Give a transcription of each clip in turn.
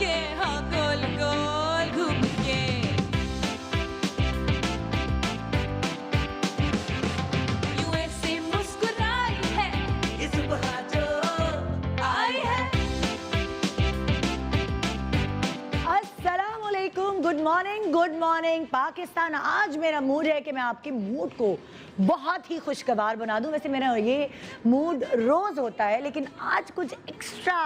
के, हाँ गोल गोल घूम के। यूं ऐसे मुस्कुराई है ये सुबह जो आई है। अस्सलामुअलैकुम, गुड मॉर्निंग पाकिस्तान। आज मेरा मूड है कि मैं आपके मूड को बहुत ही खुशगवार बना दूं। वैसे मेरा ये मूड रोज़ होता है, लेकिन आज कुछ एक्स्ट्रा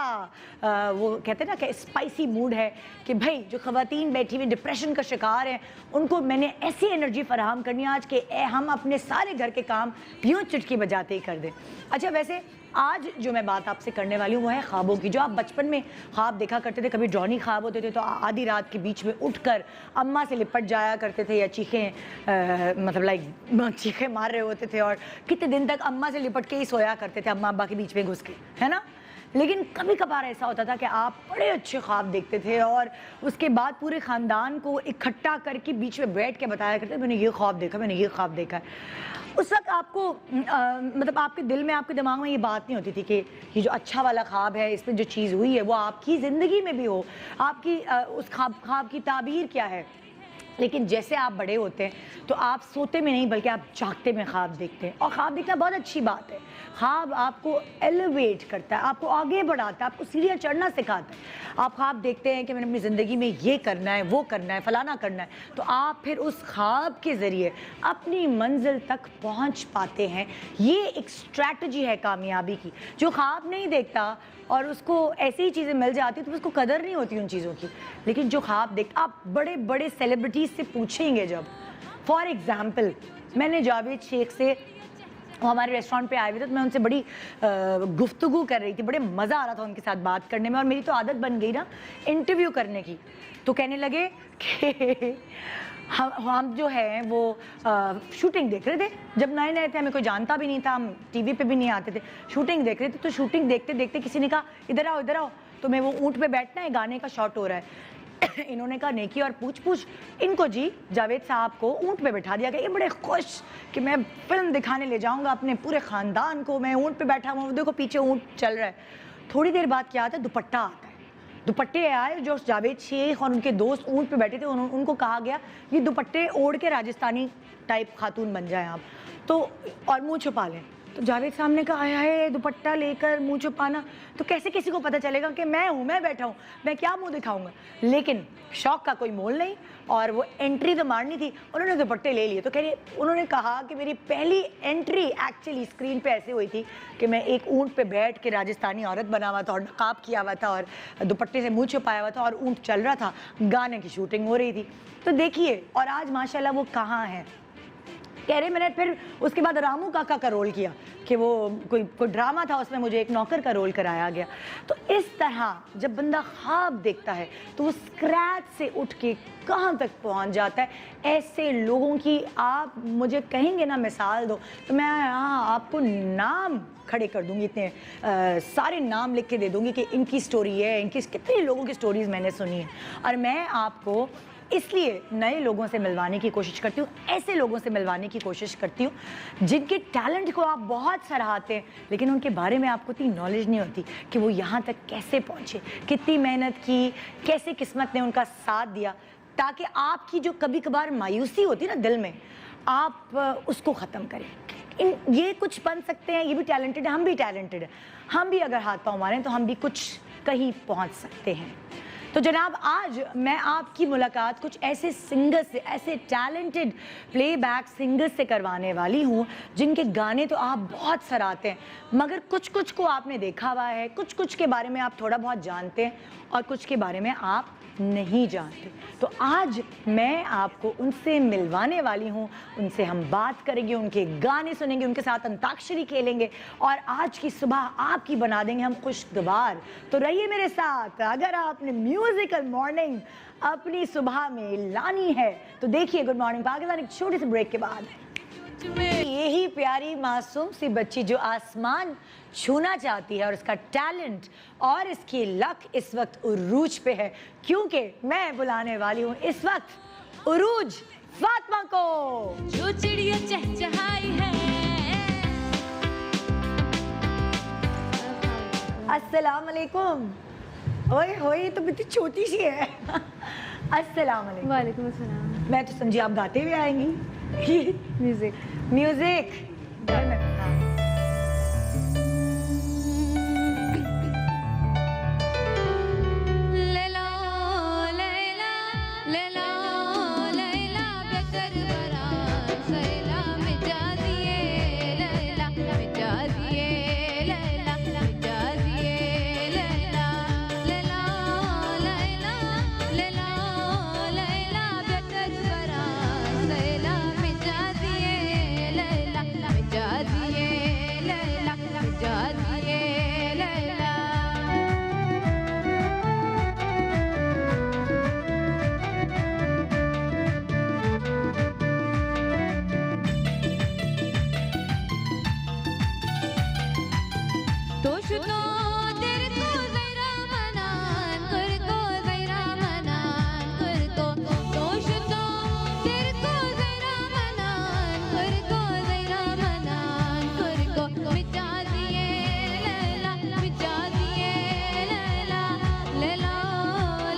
वो कहते हैं ना कि स्पाइसी मूड है कि भाई जो ख़वातीन बैठी हुई डिप्रेशन का शिकार हैं उनको मैंने ऐसी एनर्जी फराहम करनी है आज कि हम अपने सारे घर के काम यूँ चुटकी बजाते ही कर दें। अच्छा, वैसे आज जो मैं बात आपसे करने वाली हूँ वो है ख्वाबों की। जो आप बचपन में ख्वाब देखा करते थे, कभी ड्रॉनी ख्वाब होते थे तो आधी रात के बीच में उठकर अम्मा से लिपट जाया करते थे, या चीखें मतलब लाइक चीखें मार रहे होते थे और कितने दिन तक अम्मा से लिपट के ही सोया करते थे, अम्मा अब्बा के बीच में घुस के, है ना। लेकिन कभी कभार ऐसा होता था कि आप बड़े अच्छे ख्वाब देखते थे और उसके बाद पूरे ख़ानदान को इकट्ठा करके बीच में बैठ के बताया करते, मैंने ये ख्वाब देखा, मैंने ये ख्वाब देखा है। उस वक्त आपको मतलब आपके दिल में, आपके दिमाग में ये बात नहीं होती थी कि ये जो अच्छा वाला ख्वाब है, इसमें जो चीज़ हुई है वो आपकी ज़िंदगी में भी हो, आपकी उस ख्वाब की ताबीर क्या है। लेकिन जैसे आप बड़े होते हैं तो आप सोते में नहीं बल्कि आप जागते में ख्वाब देखते हैं, और ख्वाब देखना बहुत अच्छी बात है। ख्वाब आपको एलिवेट करता है, आपको आगे बढ़ाता है, आपको सीढ़ियाँ चढ़ना सिखाता है। आप ख्वाब देखते हैं कि मैंने अपनी ज़िंदगी में ये करना है, वो करना है, फलाना करना है, तो आप फिर उस ख्वाब के ज़रिए अपनी मंजिल तक पहुँच पाते हैं। ये एक स्ट्रैटेजी है कामयाबी की। जो ख्वाब नहीं देखता और उसको ऐसी ही चीज़ें मिल जाती तो उसको कदर नहीं होती उन चीज़ों की। लेकिन जो ख्वाब देखता, आप बड़े बड़े सेलिब्रिटीज़ से पूछेंगे, जब फॉर एग्ज़ाम्पल मैंने जावेद शेख से, वो हमारे रेस्टोरेंट पे आए हुए थे तो मैं उनसे बड़ी गुफ्तगू कर रही थी, बड़े मज़ा आ रहा था उनके साथ बात करने में, और मेरी तो आदत बन गई ना इंटरव्यू करने की। तो कहने लगे कि हम जो है वो शूटिंग देख रहे थे, जब नए नए थे, हमें कोई जानता भी नहीं था, हम टीवी पे भी नहीं आते थे, शूटिंग देख रहे थे। तो शूटिंग देखते देखते किसी ने कहा इधर आओ इधर आओ, तो मैं वो ऊँट पे बैठना है, गाने का शॉट हो रहा है। इन्होंने कहा नेकी और पूछ पूछ, इनको जी जावेद साहब को ऊँट पे बैठा दिया गया। ये बड़े खुश कि मैं फिल्म दिखाने ले जाऊंगा अपने पूरे ख़ानदान को, मैं ऊँट पे बैठा हुआ, देखो पीछे ऊँट चल रहा है। थोड़ी देर बाद क्या आता है, दुपट्टा आता है। दुपट्टे आए, जो जावेद शेख और उनके दोस्त ऊँट पे बैठे थे उनको कहा गया ये दुपट्टे ओढ़ के राजस्थानी टाइप खातून बन जाए आप, तो और मुँह छुपा लें। तो जावेद साहब ने कहा है दुपट्टा लेकर मुँह छुपाना, तो कैसे किसी को पता चलेगा कि मैं हूँ, मैं बैठा हूँ, मैं क्या मुँह दिखाऊंगा। लेकिन शौक का कोई मोल नहीं, और वो एंट्री तो मारनी थी, उन्होंने दुपट्टे ले लिए। तो कह रही, उन्होंने कहा कि मेरी पहली एंट्री एक्चुअली स्क्रीन पे ऐसे हुई थी कि मैं एक ऊँट पे बैठ के राजस्थानी औरत बना हुआ था और नकाब किया हुआ था और दुपट्टे से मुँह छुपाया हुआ था और ऊँट चल रहा था, गाने की शूटिंग हो रही थी। तो देखिए, और आज माशाल्लाह वो कहाँ है। कह रहे मैंने फिर उसके बाद रामू काका का रोल किया कि वो कोई ड्रामा था, उसमें मुझे एक नौकर का रोल कराया गया। तो इस तरह जब बंदा ख्वाब देखता है तो वो स्क्रैच से उठ के कहाँ तक पहुँच जाता है। ऐसे लोगों की आप मुझे कहेंगे ना मिसाल दो, तो मैं यहाँ आपको नाम खड़े कर दूंगी, इतने सारे नाम लिख के दे दूंगी कि इनकी स्टोरी है, इनकी कितने लोगों की स्टोरीज़ मैंने सुनी है। और मैं आपको इसलिए नए लोगों से मिलवाने की कोशिश करती हूँ, ऐसे लोगों से मिलवाने की कोशिश करती हूँ जिनके टैलेंट को आप बहुत सराहते हैं, लेकिन उनके बारे में आपको इतनी नॉलेज नहीं होती कि वो यहाँ तक कैसे पहुँचे, कितनी मेहनत की, कैसे किस्मत ने उनका साथ दिया, ताकि आपकी जो कभी कभार मायूसी होती है ना दिल में, आप उसको ख़त्म करें। ये कुछ बन सकते हैं, ये भी टैलेंटेड है, हम भी टैलेंटेड हैं, हम भी अगर हाथ पाँव मारें तो हम भी कुछ कहीं पहुँच सकते हैं। तो जनाब, आज मैं आपकी मुलाकात कुछ ऐसे सिंगर से, ऐसे टैलेंटेड प्लेबैक सिंगर से करवाने वाली हूँ जिनके गाने तो आप बहुत सराहते हैं, मगर कुछ कुछ को आपने देखा हुआ है, कुछ कुछ के बारे में आप थोड़ा बहुत जानते हैं और कुछ के बारे में आप नहीं जानते। तो आज मैं आपको उनसे मिलवाने वाली हूँ, उनसे हम बात करेंगे, उनके गाने सुनेंगे, उनके साथ अंताक्षरी खेलेंगे और आज की सुबह आपकी बना देंगे हम खुशगवार। तो रहिए मेरे साथ। अगर आपने म्यूजिकल मॉर्निंग अपनी सुबह में लानी है तो देखिए गुड मॉर्निंग पाकिस्तान एक छोटे से ब्रेक के बाद। यही प्यारी मासूम सी बच्ची जो आसमान छूना चाहती है और इसका टैलेंट और इसकी लक इस वक्त उरूज पे है, क्योंकि मैं बुलाने वाली हूँ इस वक्त उरूज फातिमा को। जो चिड़िया चहचहाई है। अस्सलाम वालेकुम। ओए होए तो इतनी छोटी सी है। अस्सलाम वालेकुम। वालेकुम अस्सलाम। मैं तो समझी आप गाते हुए आएंगी। Music. Music. Laila Laila Laila Laila baker बरात सैला मिटा दिए लैला मिटा दिए लैला मिटा दिए लैला लैला लैला लैला लैला बेकर बरात सैला मिटा दिए लैला मिटा दिए लैला मिटा दिए लैला। तो शुनो तेरे को ज़रा मनान कर को ज़रा मनान कर को तो शुनो तेरे को ज़रा मनान कर को ज़रा मनान कर को मिटा दिए लैला मिटा दिए लैला लैला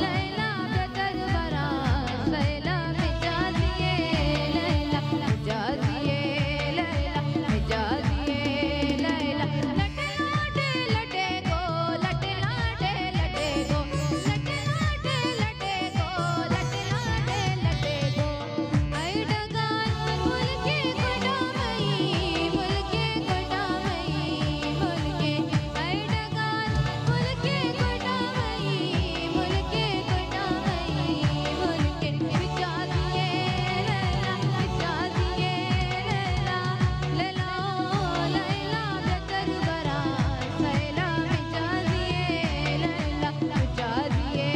लैला बेकर बरात सैला मिटा दिए लैला मिटा दिए लैला मिटा दिए लैला। लटे लटे को लटे लाटे लटे को लटे लाटे लटे को लटे लाटे लटे को आई डगान फुल के कटामई फुल के कटामई फुल के आई डगान फुल के कटामई फुल के कटामई फुल के मिटा दिए लैला मिटा दिए लैला लैला लैला बेकर बरात सैला मिटा दिए लैला मिटा दिए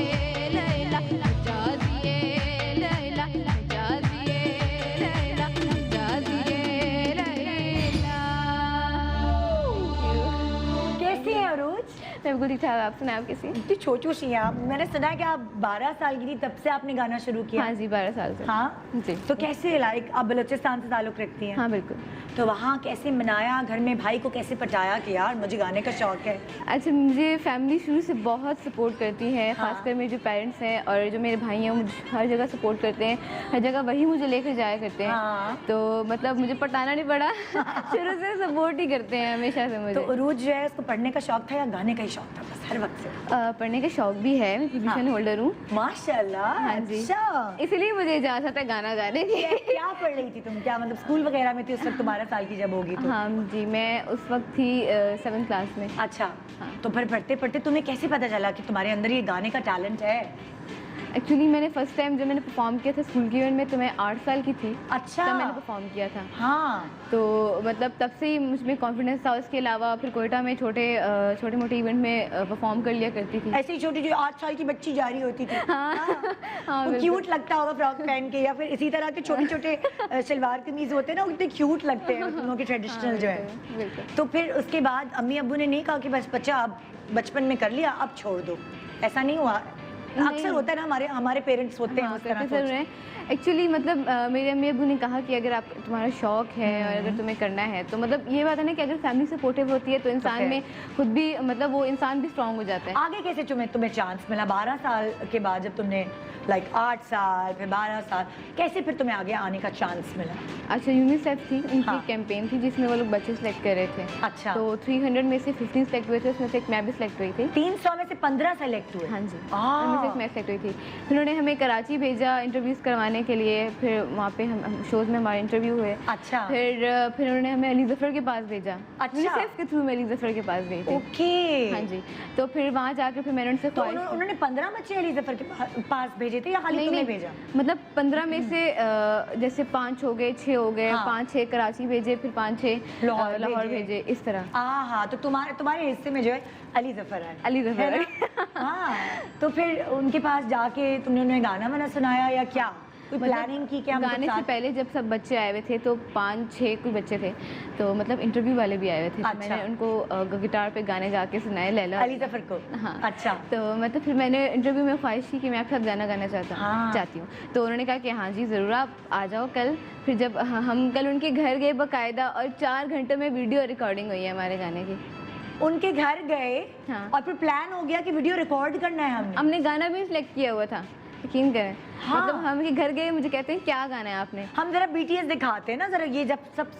लैला मिटा दिए लैला मिटा दिए लैला मिटा दिए लैला। कैसी है अरूज? मैं बिल्कुल ठीक ठाक। आप सुनाए आप कैसी? इतनी छोटी सी हैं आप। मैंने सुना है कि आप 12 साल की थी तब से आपने गाना शुरू किया। हाँ जी, 12 साल से। हाँ जी। तो कैसे लाइक आप बलूचिस्तान से ताल्लुक रखती हैं? हाँ बिल्कुल। तो वहाँ कैसे मनाया, घर में भाई को कैसे पटाया कि यार मुझे गाने का शौक है? अच्छा, मुझे फैमिली शुरू से बहुत सपोर्ट करती है, खासकर मेरे जो पेरेंट्स हैं और जो मेरे भाई हैं मुझे हर जगह सपोर्ट करते हैं, हर जगह वही मुझे लेकर जाया करते हैं। हाँ। तो मतलब मुझे पटाना नहीं पड़ा। शुरू से सपोर्ट ही करते हैं हमेशा से मुझे। तो अरूज जो है उसको पढ़ने का शौक था या गाने का ही शौक था बस हर वक्त से? पढ़ने का शौक भी है, मैं पोजीशन होल्डर हूँ। माशाल्लाह। हाँ जी। अच्छा इसीलिए मुझे इजाज़त है गाना गाने की। क्या पढ़ रही थी तुम? क्या मतलब स्कूल वगैरह में थी उस वक्त? 12 साल की जब होगी तो? हाँ जी, मैं उस वक्त थी 7th क्लास में। अच्छा हाँ। तो फिर पढ़ते पढ़ते तुम्हें कैसे पता चला कि तुम्हारे अंदर ये गाने का टैलेंट है? एक्चुअली मैंने फर्स्ट टाइम जब मैंने परफॉर्म किया था स्कूल के इवेंट में तो मैं 8 साल की थी। अच्छा। तब मैंने परफॉर्म किया था। हाँ तो मतलब तब से ही मुझमें कॉन्फिडेंस था। उसके अलावा फिर कोयटा में छोटे मोटे इवेंट में परफॉर्म कर लिया करती थी। ऐसी छोटी जो 8 साल की बच्ची जा रही होती थी। हाँ। हाँ, वो बिल्कुल। क्यूट लगता होगा फ्रॉक पहन के, या फिर इसी तरह के छोटे छोटे सलवार कमीज होते हैं ना, उतने क्यूट लगते हैं तुम लोग के ट्रेडिशनल जो है। बिल्कुल। तो फिर उसके बाद अम्मी अब्बू ने नहीं कहा कि बस बच्चा अब बचपन में कर लिया अब छोड़ दो? ऐसा नहीं हुआ? अक्सर होता है ना, हमारे पेरेंट्स होते हैं हाँ, उस तरह करते ज़रूर हैं। एक्चुअली मतलब मेरे अम्मी अब्बू ने कहा कि अगर आप तुम्हारा शौक है और अगर तुम्हें करना है तो मतलब ये बात है ना कि अगर फैमिली सपोर्टिव होती है तो इंसान फिर? में खुद भी मतलब वो इंसान भी स्ट्रांग हो जाता है। आगे कैसे तुम्हें चांस मिला 12 साल के बाद, जब तुमने लाइक 8 साल फिर 12 साल, कैसे फिर तुम्हें आगे आने का चांस मिला? अच्छा, यूनिसेफ थी, उनकी हाँ। कैंपेन थी जिसमें वो लोग बच्चे सेलेक्ट कर रहे थे। अच्छा। तो 300 में से 15 सेलेक्ट हुए थे, उसमें से एक मैं भी सेलेक्ट हुई थी। 300 में से 15 सेलेक्ट हुए? हाँ जी, आ। उनमें से एक मैं सेलेक्ट हुई थी। फिर उन्होंने हमें कराची भेजा इंटरव्यूज़ करवाने के लिए। फिर वहाँ पे हम शोज़ में हमारे इंटरव्यू हुए। अच्छा। फिर उन्होंने हमें अली जफ़र के पास भेजा। अच्छा। यूनिसेफ के थ्रू में अली जफ़र के पास भेजी थी। ओके। हाँ जी। तो फिर वहाँ जाकर फिर मैंने उनसे तो ख्वाहिश उन्होंने 15 बच्चे अली जफर के पास भेजे थे या खाली तुम्हें भेजा? मतलब 15 में से जैसे 5 हो गए, 6 हो गए, हाँ। 5-6 कराची भेजे, फिर 5-6 लाहौर भेजे, इस तरह। हाँ, तो तुम्हारे हिस्से में जो है अली जफर है। अली जफ़र है ना? हाँ, तो फिर उनके पास जाके तुमने उन्हें गाना वाना सुनाया या क्या कोई प्लानिंग की? क्या गाने से पहले जब सब बच्चे आए हुए थे तो 5-6 कुछ बच्चे थे, तो मतलब इंटरव्यू वाले भी आए हुए थे। तो अच्छा। मैंने उनको गिटार पे गाने गा के सुनाए लैला अली जफर को? हाँ। अच्छा। तो मतलब फिर मैंने इंटरव्यू में ख्वाहिश की कि मैं आपके साथ गाना गाना हाँ। चाहती हूँ। तो उन्होंने कहा कि हाँ जी ज़रूर, आप आ जाओ कल। फिर जब हम कल उनके घर गए बाकायदा, और 4 घंटे में वीडियो रिकॉर्डिंग हुई है हमारे गाने की। उनके घर गए हाँ। और फिर प्लान हो गया कि वीडियो रिकॉर्ड करना है हमने। हमने गाना भी सिलेक्ट किया हुआ था, यकीन करें। हाँ। मतलब हम के घर गए, मुझे कहते हैं क्या गाना है आपने। हम जरा BTS दिखाते हैं ना जरा, ये जब सब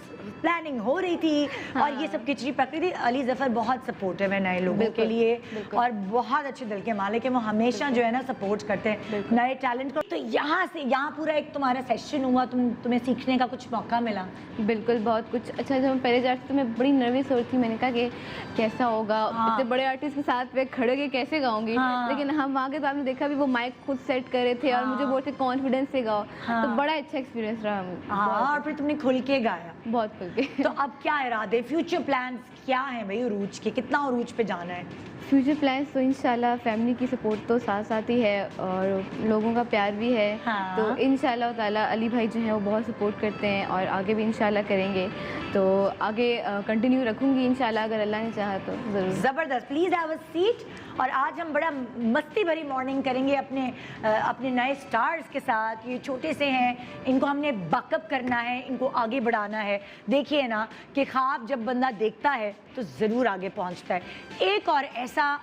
प्लानिंग हो रही थी और ये सब खिचड़ी पक रही थी। अली जफर बहुत सपोर्टिव है नए लोगों के बिल्कुल, लिए बिल्कुल। और बहुत अच्छे दिल के मालिक है। वो हमेशा जो है ना सपोर्ट करते हैं नए टैलेंट को। तो यहाँ से यहाँ पूरा एक तुम्हारा सेशन हुआ, तुम्हें सीखने का कुछ मौका मिला? बिल्कुल, बहुत कुछ अच्छा। जब हम पहले जा रहे थे तो मैं बड़ी नर्वस हो रही थी। मैंने कहा कि कैसा होगा, हाँ। इतने बड़े आर्टिस्ट के साथ में खड़े के कैसे गाऊंगी। हाँ। लेकिन हम वहाँ के तो आपने देखा भी, वो माइक खुद सेट कर रहे थे और मुझे बोलते कॉन्फिडेंस से गाओ। हाँ। तो बड़ा अच्छा एक्सपीरियंस रहा। हाँ, और फिर तुमने खुल के गाया। बहुत खुल के। तो अब क्या इरादे, फ्यूचर प्लान्स क्या हैं भाई उरूज के? कितना उरूज पे जाना है? फ्यूचर प्लान्स तो इंशाल्लाह फैमिली की सपोर्ट तो साथ साथ ही है और लोगों का प्यार भी है। हाँ। तो इंशाल्लाह ताला अली भाई जो हैं वो बहुत सपोर्ट करते हैं और आगे भी इंशाल्लाह करेंगे। तो आगे कंटिन्यू रखूँगी इंशाल्लाह, अगर अल्लाह ने चाहा तो ज़रूर। ज़बरदस्त। Please have a seat. और आज हम बड़ा मस्ती भरी मॉर्निंग करेंगे अपने नए स्टार्स के साथ। ये छोटे से हैं, इनको हमने बकअप करना है, इनको आगे बढ़ाना है। देखिए ना कि ख्वाब जब बंदा देखता है तो ज़रूर आगे पहुंचता है। एक और ऐसा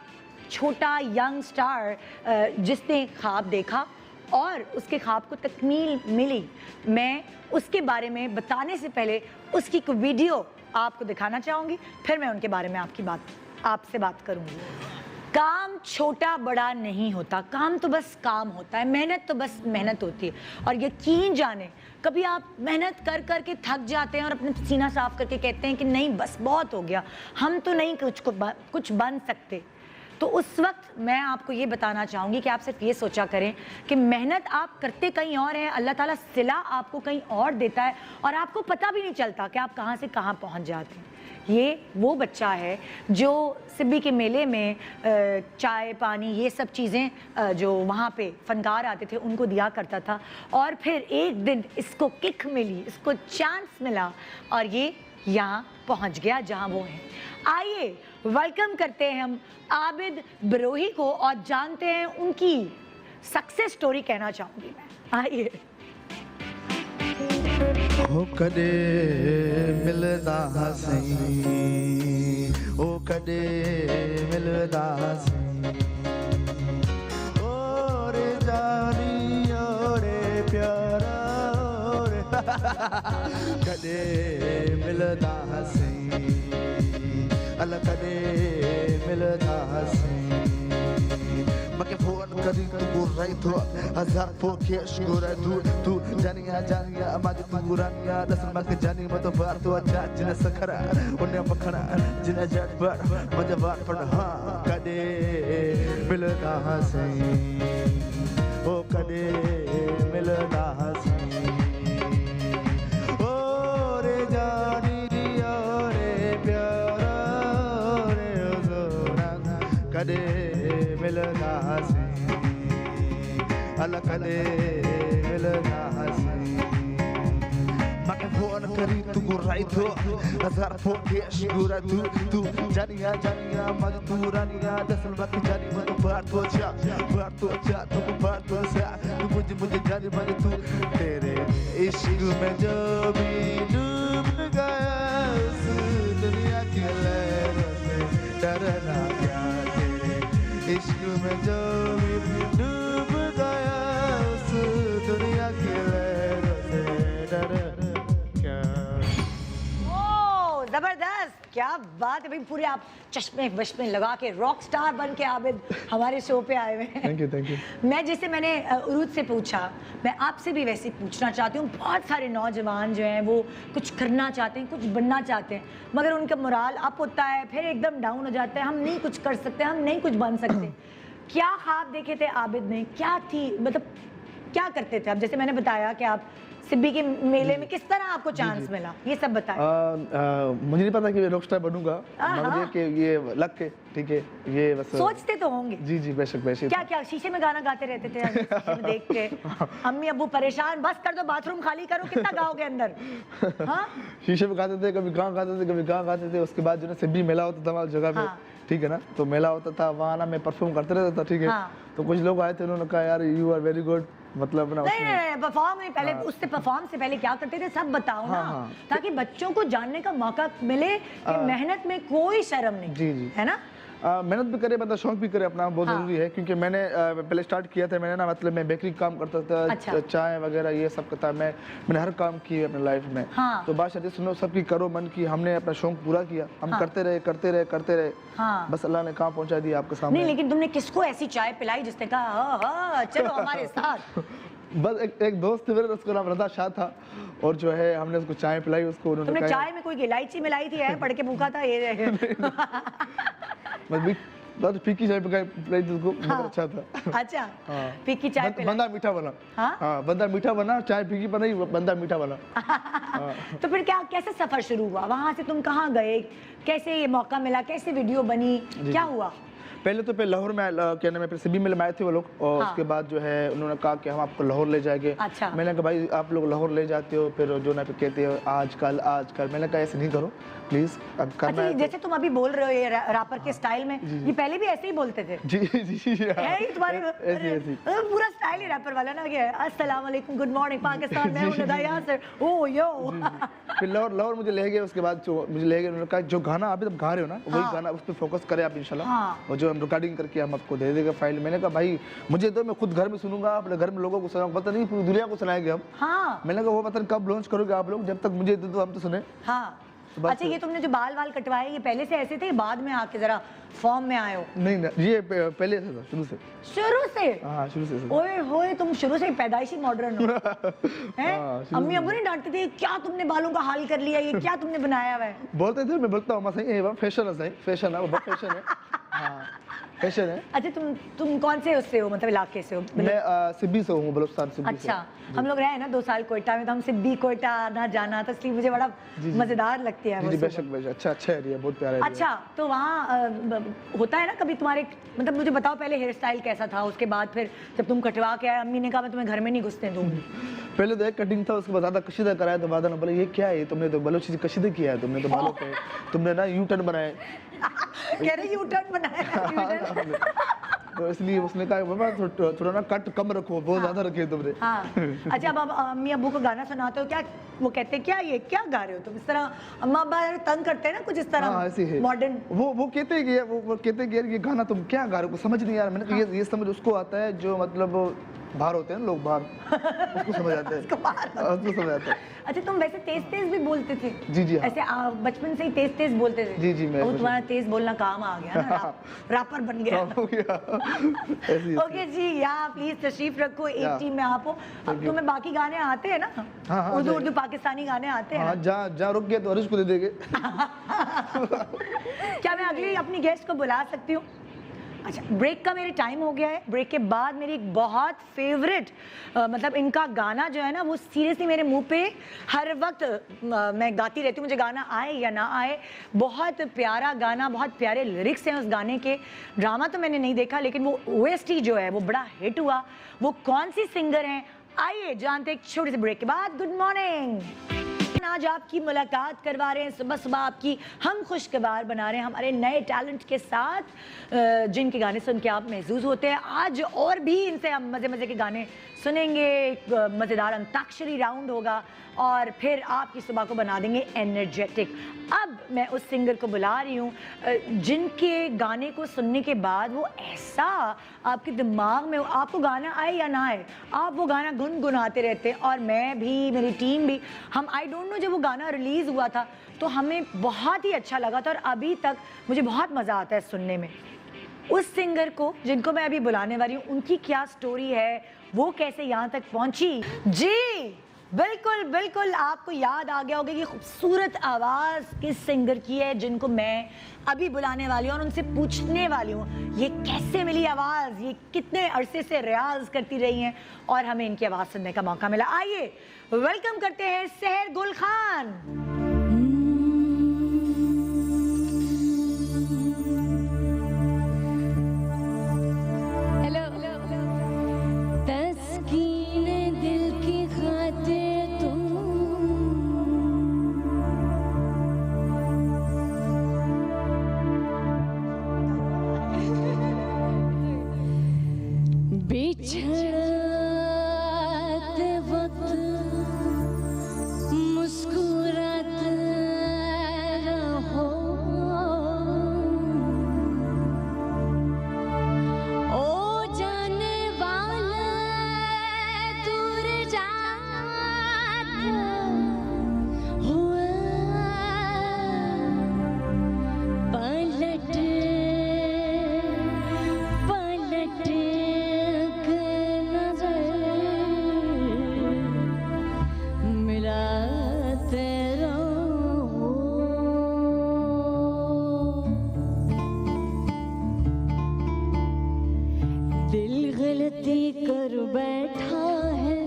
छोटा यंग स्टार जिसने ख्वाब देखा और उसके ख्वाब को तकमील मिली, मैं उसके बारे में बताने से पहले उसकी एक वीडियो आपको दिखाना चाहूँगी, फिर मैं उनके बारे में आपसे बात करूँगी। काम छोटा बड़ा नहीं होता, काम तो बस काम होता है, मेहनत तो बस मेहनत होती है। और यकीन जाने कभी आप मेहनत कर कर के थक जाते हैं और अपने सीना साफ करके कहते हैं कि नहीं बस बहुत हो गया, हम तो नहीं कुछ बन सकते। तो उस वक्त मैं आपको ये बताना चाहूँगी कि आप सिर्फ ये सोचा करें कि मेहनत आप करते कहीं और हैं, अल्लाह ताला सिला आपको कहीं और देता है और आपको पता भी नहीं चलता कि आप कहाँ से कहाँ पहुँच जाते हैं। ये वो बच्चा है जो सिब्बी के मेले में चाय पानी ये सब चीज़ें जो वहाँ पे फनकार आते थे उनको दिया करता था और फिर एक दिन इसको किक मिली, इसको चांस मिला और ये यहाँ पहुँच गया जहाँ वो है। आइए वेलकम करते हैं हम आबिद बरोही को और जानते हैं उनकी सक्सेस स्टोरी, कहना चाहूँगी मैं। आइए। ओ कदे मिलदा सही, ओ कदे मिलदा सही, ओ रे जानी ओ रे प्यारा ओ रे कदे मिलदा सही, अल कदे मिलदा सही। मके फोन करी तू रही तो हजार फोके शुगर तू जानिया अमाज तू गुरानिया दसन मके जानी मत बार तो अच्छा जिन सखरा उन्हें मखना जिन जट पर मजे बात पर हाँ कदे मिलदा सही, ओ कदे मिलदा सही, ओ रे जानी ओ रे प्यारा ओ रे जोरा कदे मिलदा सही, अल कदे मिलदा सही। मके फोन करी तू गुराई तो हजार फोके शुगर तू जानिया मज तू रानिया दसन मके जानी मत बार तो अच्छा तू बार तो सा तू मुझे जानी मज तू तेरे इश्क में जो भी डूब गया उस दुनिया की लहरों से डरना क्या, इश्क में जो भी डूब गया उस दुनिया की लहरों से डरना क्या। ओ जबरदस्त, क्या बात है भाई। पूरे आप चश्मे वश्मे लगा के रॉक स्टार बन के आबिद हमारे शो पे आए हुए हैं। Thank you. मैं जैसे मैंने उरूज से पूछा, मैं आपसे भी वैसे पूछना चाहती हूँ। बहुत सारे नौजवान जो हैं वो कुछ करना चाहते हैं, कुछ बनना चाहते हैं, मगर उनका मोराल अप होता है, फिर एकदम डाउन हो जाता है। हम नहीं कुछ कर सकते, हम नहीं कुछ बन सकते। क्या ख्वाब देखे थे आबिद ने, क्या थी, मतलब क्या करते थे आप? जैसे मैंने बताया कि आप सिब्बी के मेले में किस तरह आपको चांस मिला, ये सब बताएं। मुझे नहीं पता कि मैं रॉक स्टार बनूंगा, मगर कि ये लक के ठीक है, ये बस सोचते तो होंगे। जी बेशक क्या शीशे में गाना गाते रहते थे शीशे में देख के? अम्मी अब्बू परेशान, बस कर दो बाथरूम खाली करो, कितना गाओगे अंदर? हाँ शीशे में गाते थे, कभी गाँव गाते थे, कभी गाँव गाते थे। उसके बाद जो है सिब्बी मेला होता था हमारी जगह पे, ठीक है ना, तो मेला होता था वहाँ ना मैं परफॉर्म करते रहता था, ठीक है। हाँ। तो कुछ लोग आए थे, उन्होंने कहा यार यू आर वेरी गुड, मतलब ना नहीं उसमें नहीं परफॉर्म नहीं, पहले उससे परफॉर्म से पहले क्या करते थे सब बताओ ना, हाँ। ताकि बच्चों को जानने का मौका मिले कि मेहनत में कोई शर्म नहीं। जी, जी। है ना। मेहनत भी करे, मतलब शौक भी करे अपना, बहुत हाँ। जरूरी है। क्योंकि मैंने पहले स्टार्ट किया था, मैंने ना मतलब मैं बेकरी काम करता था, अच्छा। चाय वगैरह ये सब करता, मैंने हर काम किया अपने लाइफ में। हाँ। तो बात सुनो सबकी करो मन की, हमने अपना शौक पूरा किया, हम करते रहे करते रहे करते रहे। हाँ। बस अल्लाह ने कहाँ पहुंचा दिया आपके नहीं सामने। लेकिन तुमने किसको ऐसी चाय पिलाई जिसने कहा हाँ चलो हमारे साथ। बस एक दोस्त थे मेरे, उसका नाम रजा शाह था, और जो है हमने उसको चाय पिलाई, उसको उन्होंने तुमने कहा चाय में कोई इलायची मिलाई थी है पढ़ के भूखा था ये। बस फीकी चाय पिलाई थी उसको, बहुत अच्छा था। अच्छा हाँ। फीकी चाय पिलाई। बंदा मीठा बना। हाँ? हाँ, बंदा मीठा बना, चाय फीकी बनाई, बंदा मीठा बना। तो फिर क्या कैसे सफर शुरू हुआ, वहां से तुम कहाँ गए, कैसे ये मौका मिला, कैसे वीडियो बनी, क्या हुआ? पहले लाहौर में क्या नाम है, फिर सिबी में आए थे वो लोग, और हाँ। उसके बाद जो है उन्होंने कहा कि हम आपको लाहौर ले जाएंगे। अच्छा। मैंने कहा भाई आप लोग लाहौर ले जाते हो, फिर जो ना फिर कहते हो आजकल। मैंने कहा ऐसे नहीं करो प्लीज, अब करना अच्छा है तो- जैसे तुम अभी बोल रहे हो ये रैपर के स्टाइल में, ये पहले भी ऐसे ही बोलते थे? जी जी है ये तुम्हारे ऐसी पूरा स्टाइल ही रैपर वाला ना, क्या अस्सलाम वालेकुम, गुड मॉर्निंग पाकिस्तान, मैं हूं नदा यासर, ओ यो। फिर लाहौर मुझे ले गए, उसके बाद मुझे ले गए, उन्होंने कहा जो गाना आप जब गा रहे हो ना वही हाँ। गाना, उस पर फोकस करें आप इंशाल्लाह। हाँ। और जो हम रिकॉर्डिंग करके हम आपको दे देंगे फाइल। मैंने कहा भाई मुझे तो, मैं खुद घर में सुनूंगा, अपने घर में लोगों को सुनाऊंगा, पता नहीं पूरी दुनिया को सुनाएंगे हम। हाँ मैंने कहा वो पता नहीं कब लॉन्च करोगे आप लोग, जब तक मुझे दे दो हम तो सुने। हाँ। तो बस- अच्छा ये तुमने जो बाल कटवाए ये पहले से ऐसे थे, बाद में आके जरा फॉर्म में आए हो? नहीं ये पहले से था, शुरू से। शुरू से? हाँ शुरू से। ओए होए तुम शुरू से ही पैदाइशी मॉडर्न हो। हैं? हाँ, शुरू अम्मी अब्बू नहीं डांटते थे क्या तुमने बालों का हाल कर लिया, ये क्या तुमने बनाया हुआ है? बोलते थे, मैं बोलता हूँ सही है, फैशन है, सही फैशन है, वो बहुत फैशन है। हाँ फैशन है। अच्छा तुम कौन से उससे हो, मतलब इलाके से हो? मैं सिब्बी से हूँ, बलूचिस्तान सिब्बी से। अच्छा हम लोग रहे ना 2 साल कोयटा में, तो हम सिब्बी कोयटा आना जाना था, इसलिए मुझे बड़ा मजेदार लगती है जी वो जी, सुबह। बेशक अच्छा एरिया, बहुत प्यारा एरिया। अच्छा तो वहाँ होता है ना कभी तुम्हारे, मतलब मुझे बताओ पहले हेयर स्टाइल कैसा था, उसके बाद फिर जब तुम कटवा के आए अम्मी ने कहा मैं तुम्हें घर में नहीं घुसने दूंगी। पहले तो एक कटिंग था, उसके बाद ज़्यादा कशीदा कराया, तो बाद में बोले ये क्या है, तुमने तो बलोची कशीदा किया है, तुमने तो बालों पे तुमने ना यू टर्न बनाए। कह रहे यू टर्न बनाया। तो इसलिए उसने कहा बाबा थोड़ा ना कट कम रखो, बहुत ज़्यादा रखे तुमने। हाँ अच्छा अब अम्मी अब्बू को गाना सुनाते हो क्या, वो कहते हैं क्या ये क्या गा रहे हो तुम, इस तरह अम्मा अब्बा तंग करते हैं ना कुछ इस हाँ ऐसी तरह है। मॉडर्न? वो कहते हैं कि वो कहते हैं कि यार ये गाना तुम क्या गा रहे हो, समझ नहीं आ रहा। मैंने कहा ये समझ उसको आता है जो मतलब बाहर होते हैं ना लोग, बाहर उसको समझ आता है, उसको समझ आता है। अच्छा तुम वैसे तेज भी बोलते थे? जी जी हाँ। ऐसे बचपन से ही तेज बोलते थे? जी जी मैं वो तुम्हारा तेज बोलना काम आ गया ना, रैपर बन गया। हो गया ऐसी ओके जी यहाँ प्लीज तशरीफ रखो, एक टीम में आप हो। अब तुम्हें बाकी गाने आते हैं ना? हाँ, हाँ, उर्दू पाकिस्तानी गाने आते हैं हाँ, ना? जहाँ रुक गए तो हरीश को दे देंगे। क्या मैं अगली अपनी गेस्ट को बुला सकती हूँ? अच्छा ब्रेक का मेरे टाइम हो गया है, ब्रेक के बाद मेरी एक बहुत फेवरेट मतलब इनका गाना जो है ना वो सीरियसली मेरे मुंह पे हर वक्त मैं गाती रहती हूँ, मुझे गाना आए या ना आए। बहुत प्यारा गाना, बहुत प्यारे लिरिक्स हैं उस गाने के। ड्रामा तो मैंने नहीं देखा लेकिन वो OST जो है वो बड़ा हिट हुआ। वो कौन सी सिंगर हैं आइए जानते एक छोटे से ब्रेक के बाद। गुड मॉर्निंग, आज आपकी मुलाकात करवा रहे हैं, सुबह सुबह आपकी हम खुशगवार बना रहे हैं हमारे नए टैलेंट के साथ, जिनके गाने सुन के आप महसूस होते हैं। आज और भी इनसे हम मज़े मज़े के गाने सुनेंगे, एक मज़ेदार अंताक्षरी राउंड होगा और फिर आपकी सुबह को बना देंगे एनर्जेटिक। अब मैं उस सिंगर को बुला रही हूँ जिनके गाने को सुनने के बाद वो ऐसा आपके दिमाग में, आपको गाना आए या ना आए, आप वो गाना गुनगुनाते रहते हैं। और मैं भी, मेरी टीम भी, हम आई डोंट नो जब वो गाना रिलीज़ हुआ था तो हमें बहुत ही अच्छा लगा था और अभी तक मुझे बहुत मज़ा आता है सुनने में। उस सिंगर को जिनको मैं अभी बुलाने वाली हूँ, उनकी क्या स्टोरी है, वो कैसे यहाँ तक पहुँची। जी बिल्कुल बिल्कुल, आपको याद आ गया होगा कि खूबसूरत आवाज़ किस सिंगर की है जिनको मैं अभी बुलाने वाली हूँ और उनसे पूछने वाली हूँ ये कैसे मिली आवाज़, ये कितने अरसे से रियाज करती रही हैं और हमें इनकी आवाज़ सुनने का मौका मिला। आइए वेलकम करते हैं सहर गुल खान। बैठा है,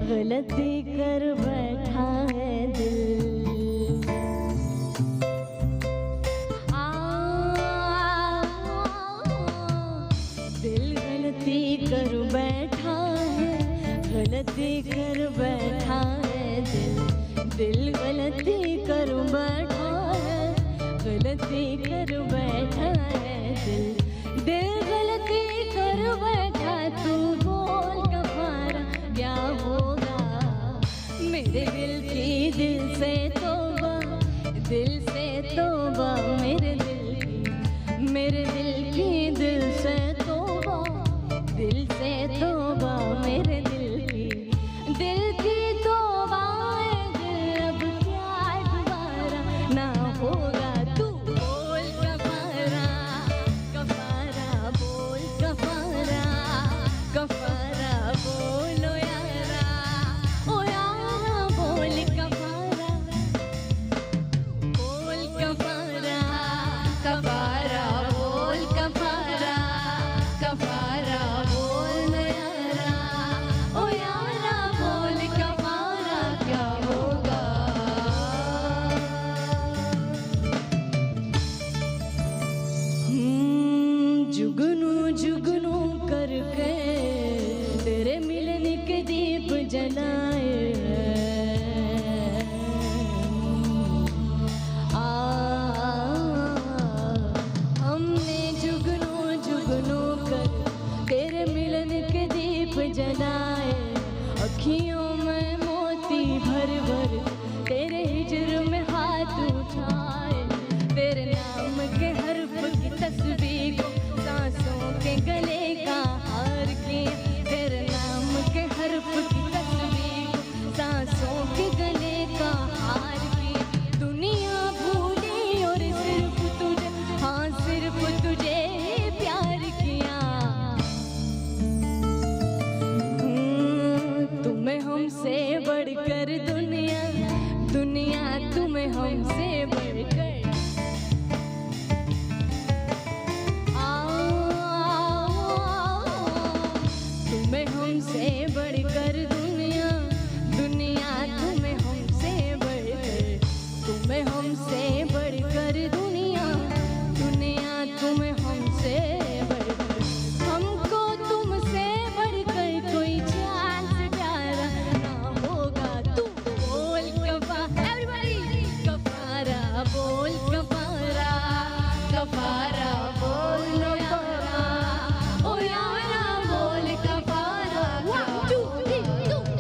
गलती कर बैठा है दिल। दिल गलती कर बैठा है, गलती कर बैठा है दिल। दिल गलती कर बैठा है, गलती कर बैठा है दिल। दिल गलती कर बैठा, तू बोल कफारा क्या होगा। मेरे दिल की दिल से तौबा, दिल से तौबा, मेरे दिल की दिल से तौबा, दिल से तौबा, मेरे दिल की तौबा है दिल। अब क्या दोबारा ना होगा, तू बोल कफारा, कफारा बोल कफारा, कफारा बोलो यारा, ओ यारा बोल कफारा, बोल कफारा, कफारा बोल कफारा, कफारा बोल यारा, ओ यारा बोल कफारा क्या होगा। जुगनू जुगनू करके तेरे मिलने के दीप जलाए। हमने जुगनू जुगनू कर तेरे मिलन के दीप जलाए। अखियों में मोती भर भर तेरे हिजर में हाथ उठाए। तेरे नाम के हर्फ की तस्वीर को सांसों के गले का हार किया। तेरे नाम के हर्फ की तस्वीर को सांसों के गले का हार किया। दुनिया भूली और सिर्फ तुझे, हाँ सिर्फ तुझे ही प्यार किया। तुम्हें हमसे बढ़कर दुनिया, दुनिया तुम्हें हमसे बढ़कर। तुम्हें हमसे बढ़कर दुनिया, दुनिया तुम्हें हमसे बढ़कर। तुम्हें हमसे बढ़कर दुनिया, दुनिया तुम्हें हमसे बढ़कर। हमको तुमसे बढ़कर कोई जान से प्यारा ना होगा। तू बोल कफारा, एवरीबॉडी कफारा बोल कफारा, कफारा बोलो यारा, ओ यारा बोल कफारा। 1 2 3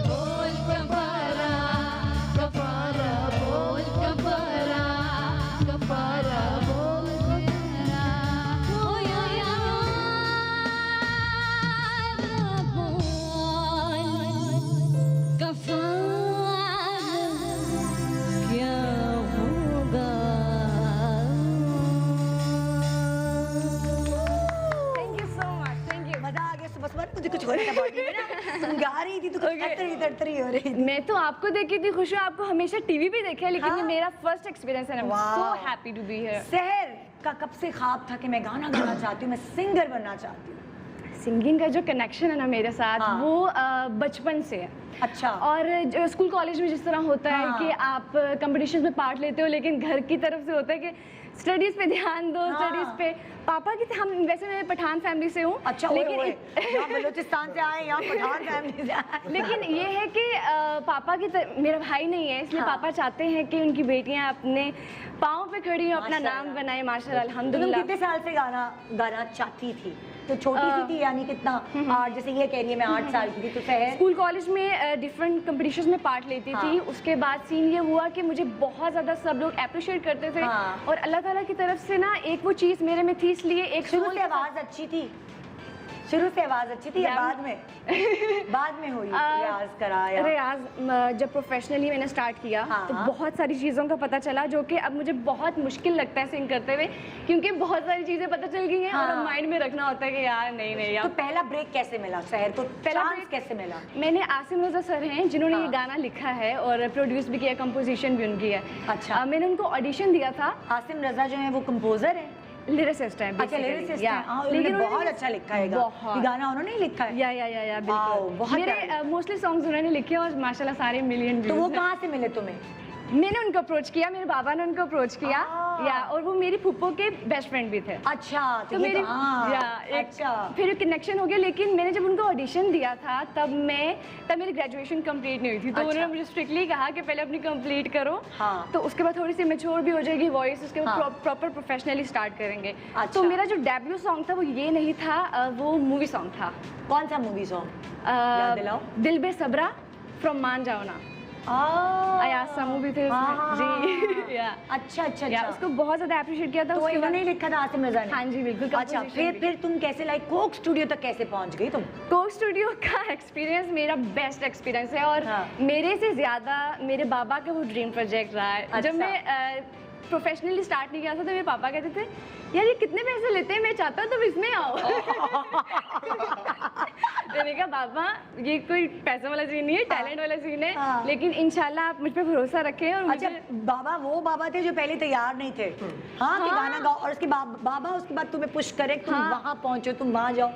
बोल कफारा, कफारा बोल कफारा, कफारा बोल कफारा, ओ यारा बोल कफारा क्या होगा। Thank you so much, thank you. मजा आ गया सुबह सुबह। मुझे कुछ हो रहा था बॉडी में ना, तुम गा रही थी तो कुछ तड़तरी हो रही थी। मैं तो आपको देख के इतनी खुश हूँ, आपको हमेशा टीवी पे देखा है, लेकिन ये मेरा फर्स्ट एक्सपीरियंस है। I am so happy to be here. शहर का कब से ख्वाब था कि मैं गाना गाना चाहती हूँ, मैं सिंगर बनना चाहती हूँ। सिंगिंग का जो कनेक्शन है ना मेरे साथ, हाँ। वो बचपन से है। अच्छा। और जो स्कूल कॉलेज में जिस तरह होता हाँ। है कि आप कंपटीशन में पार्ट लेते हो, लेकिन घर की तरफ से होता है कि स्टडीज पे ध्यान दो, हाँ। स्टडीज पे। पापा की हम वैसे मैं पठान फैमिली से हूँ, अच्छा, लेकिन यहाँ बलूचिस्तान से आए, यहाँ पठान फैमिली से आए। लेकिन ये है कि पापा की मेरा भाई नहीं है, इसलिए हाँ। पापा चाहते हैं कि उनकी बेटियां अपने पाँव पे खड़ी हो, अपना नाम बनाए माशाल्लाह तो तुम अल्हम्दुलिल्लाह। कितने साल से गाना गाना चाहती थी? तो छोटी सी थी यानी कितना? 8, जैसे ये कह रही है मैं 8 साल की थी, तो शहर स्कूल कॉलेज में डिफरेंट कंपटीशंस में पार्ट लेती हाँ। थी। उसके बाद सीन ये हुआ कि मुझे बहुत ज़्यादा सब लोग अप्रिशिएट करते थे, हाँ। और अल्लाह ताला की तरफ से ना एक वो चीज़ मेरे में थी, इसलिए एक शुरू सोल से आवाज अच्छी थी? शुरू से आवाज अच्छी थी या या- बाद में? बाद में हुई रियाज कराया? रियाज जब प्रोफेशनली मैंने स्टार्ट किया हाँ। तो बहुत सारी चीज़ों का पता चला, जो कि अब मुझे बहुत मुश्किल लगता है सिंग करते हुए, क्योंकि बहुत सारी चीज़ें पता चल गई हैं और हाँ। माइंड में रखना होता है कि यार नहीं तो यार। पहला ब्रेक कैसे मिला शहर को? पहला चांस break- कैसे मिला? मैंने आसिम रजा सर हैं जिन्होंने हाँ। ये गाना लिखा है और प्रोड्यूस भी किया, कंपोजिशन भी उनकी है। अच्छा। मैंने उनको ऑडिशन दिया था। आसिम रजा जो है वो कंपोजर है? लिरिसिस्ट हैं अच्छा basically, लिरिसिस्ट yeah. हैं, हाँ, लेकिन उन्होंने उन्होंने बहुत अच्छा लिखा है बहुत। ये गाना उन्होंने ही लिखा है। या वाओ, बिल्कुल बहुत मेरे मोस्टली सॉन्ग्स उन्होंने लिखे और माशाल्लाह सारे मिलियन तो वो व्यूज कहाँ से मिले तुम्हें? मैंने उनको अप्रोच किया, मेरे बाबा ने उनको अप्रोच किया या और वो मेरी फूफो के बेस्ट फ्रेंड भी थे। अच्छा तो ये मेरी हाँ, या अच्छा फिर कनेक्शन हो गया। लेकिन मैंने जब उनको ऑडिशन दिया था तब मेरी ग्रेजुएशन कंप्लीट नहीं हुई थी, तो अच्छा। उन्होंने मुझे स्ट्रिक्टली कहा कि पहले अपनी कंप्लीट करो, हाँ। तो उसके बाद थोड़ी सी मैच्योर भी हो जाएगी वॉइस, उसके बाद हाँ। प्रॉपर प्रोफेशनली स्टार्ट करेंगे। अच्छा। तो मेरा जो डेब्यू सॉन्ग था वो ये नहीं था, वो मूवी सॉन्ग था। कौन सा मूवी सॉन्ग याद दिलाओ? दिल बे सबरा फ्रॉम मान जाओ ना, अयाज समू भी थे उसमें जी। या अच्छा अच्छा या अच्छा उसको बहुत ज्यादा अप्रिशिएट किया था। तो उसके बाद इन्होंने लिखा था आसिम रजा ने? हाँ जी बिल्कुल। अच्छा composition भी। फिर तुम कैसे लाइक कोक स्टूडियो तक कैसे पहुंच गई तुम? कोक स्टूडियो का एक्सपीरियंस मेरा बेस्ट एक्सपीरियंस है और हाँ। मेरे से ज़्यादा मेरे बाबा का वो ड्रीम प्रोजेक्ट रहा है। अच्छा। जब मैं प्रोफेशनली स्टार्ट नहीं किया था तो मेरे पापा कहते थे यार ये कितने पैसे लेते हैं, मैं चाहता हूँ तुम इसमें आओ। मैंने कहा बाबा ये कोई पैसे वाला सीन नहीं है, टैलेंट वाला सीन है, हाँ। लेकिन इंशाल्लाह आप मुझ पे भरोसा रखें। और अच्छा मुझे बाबा वो बाबा थे जो पहले तैयार नहीं थे, हाँ कि हाँ। गाना गाओ और उसके बाबा उसके बाद तुम्हें पुश करे कि तुम हाँ। वहाँ पहुंचो, तुम वहाँ जाओ।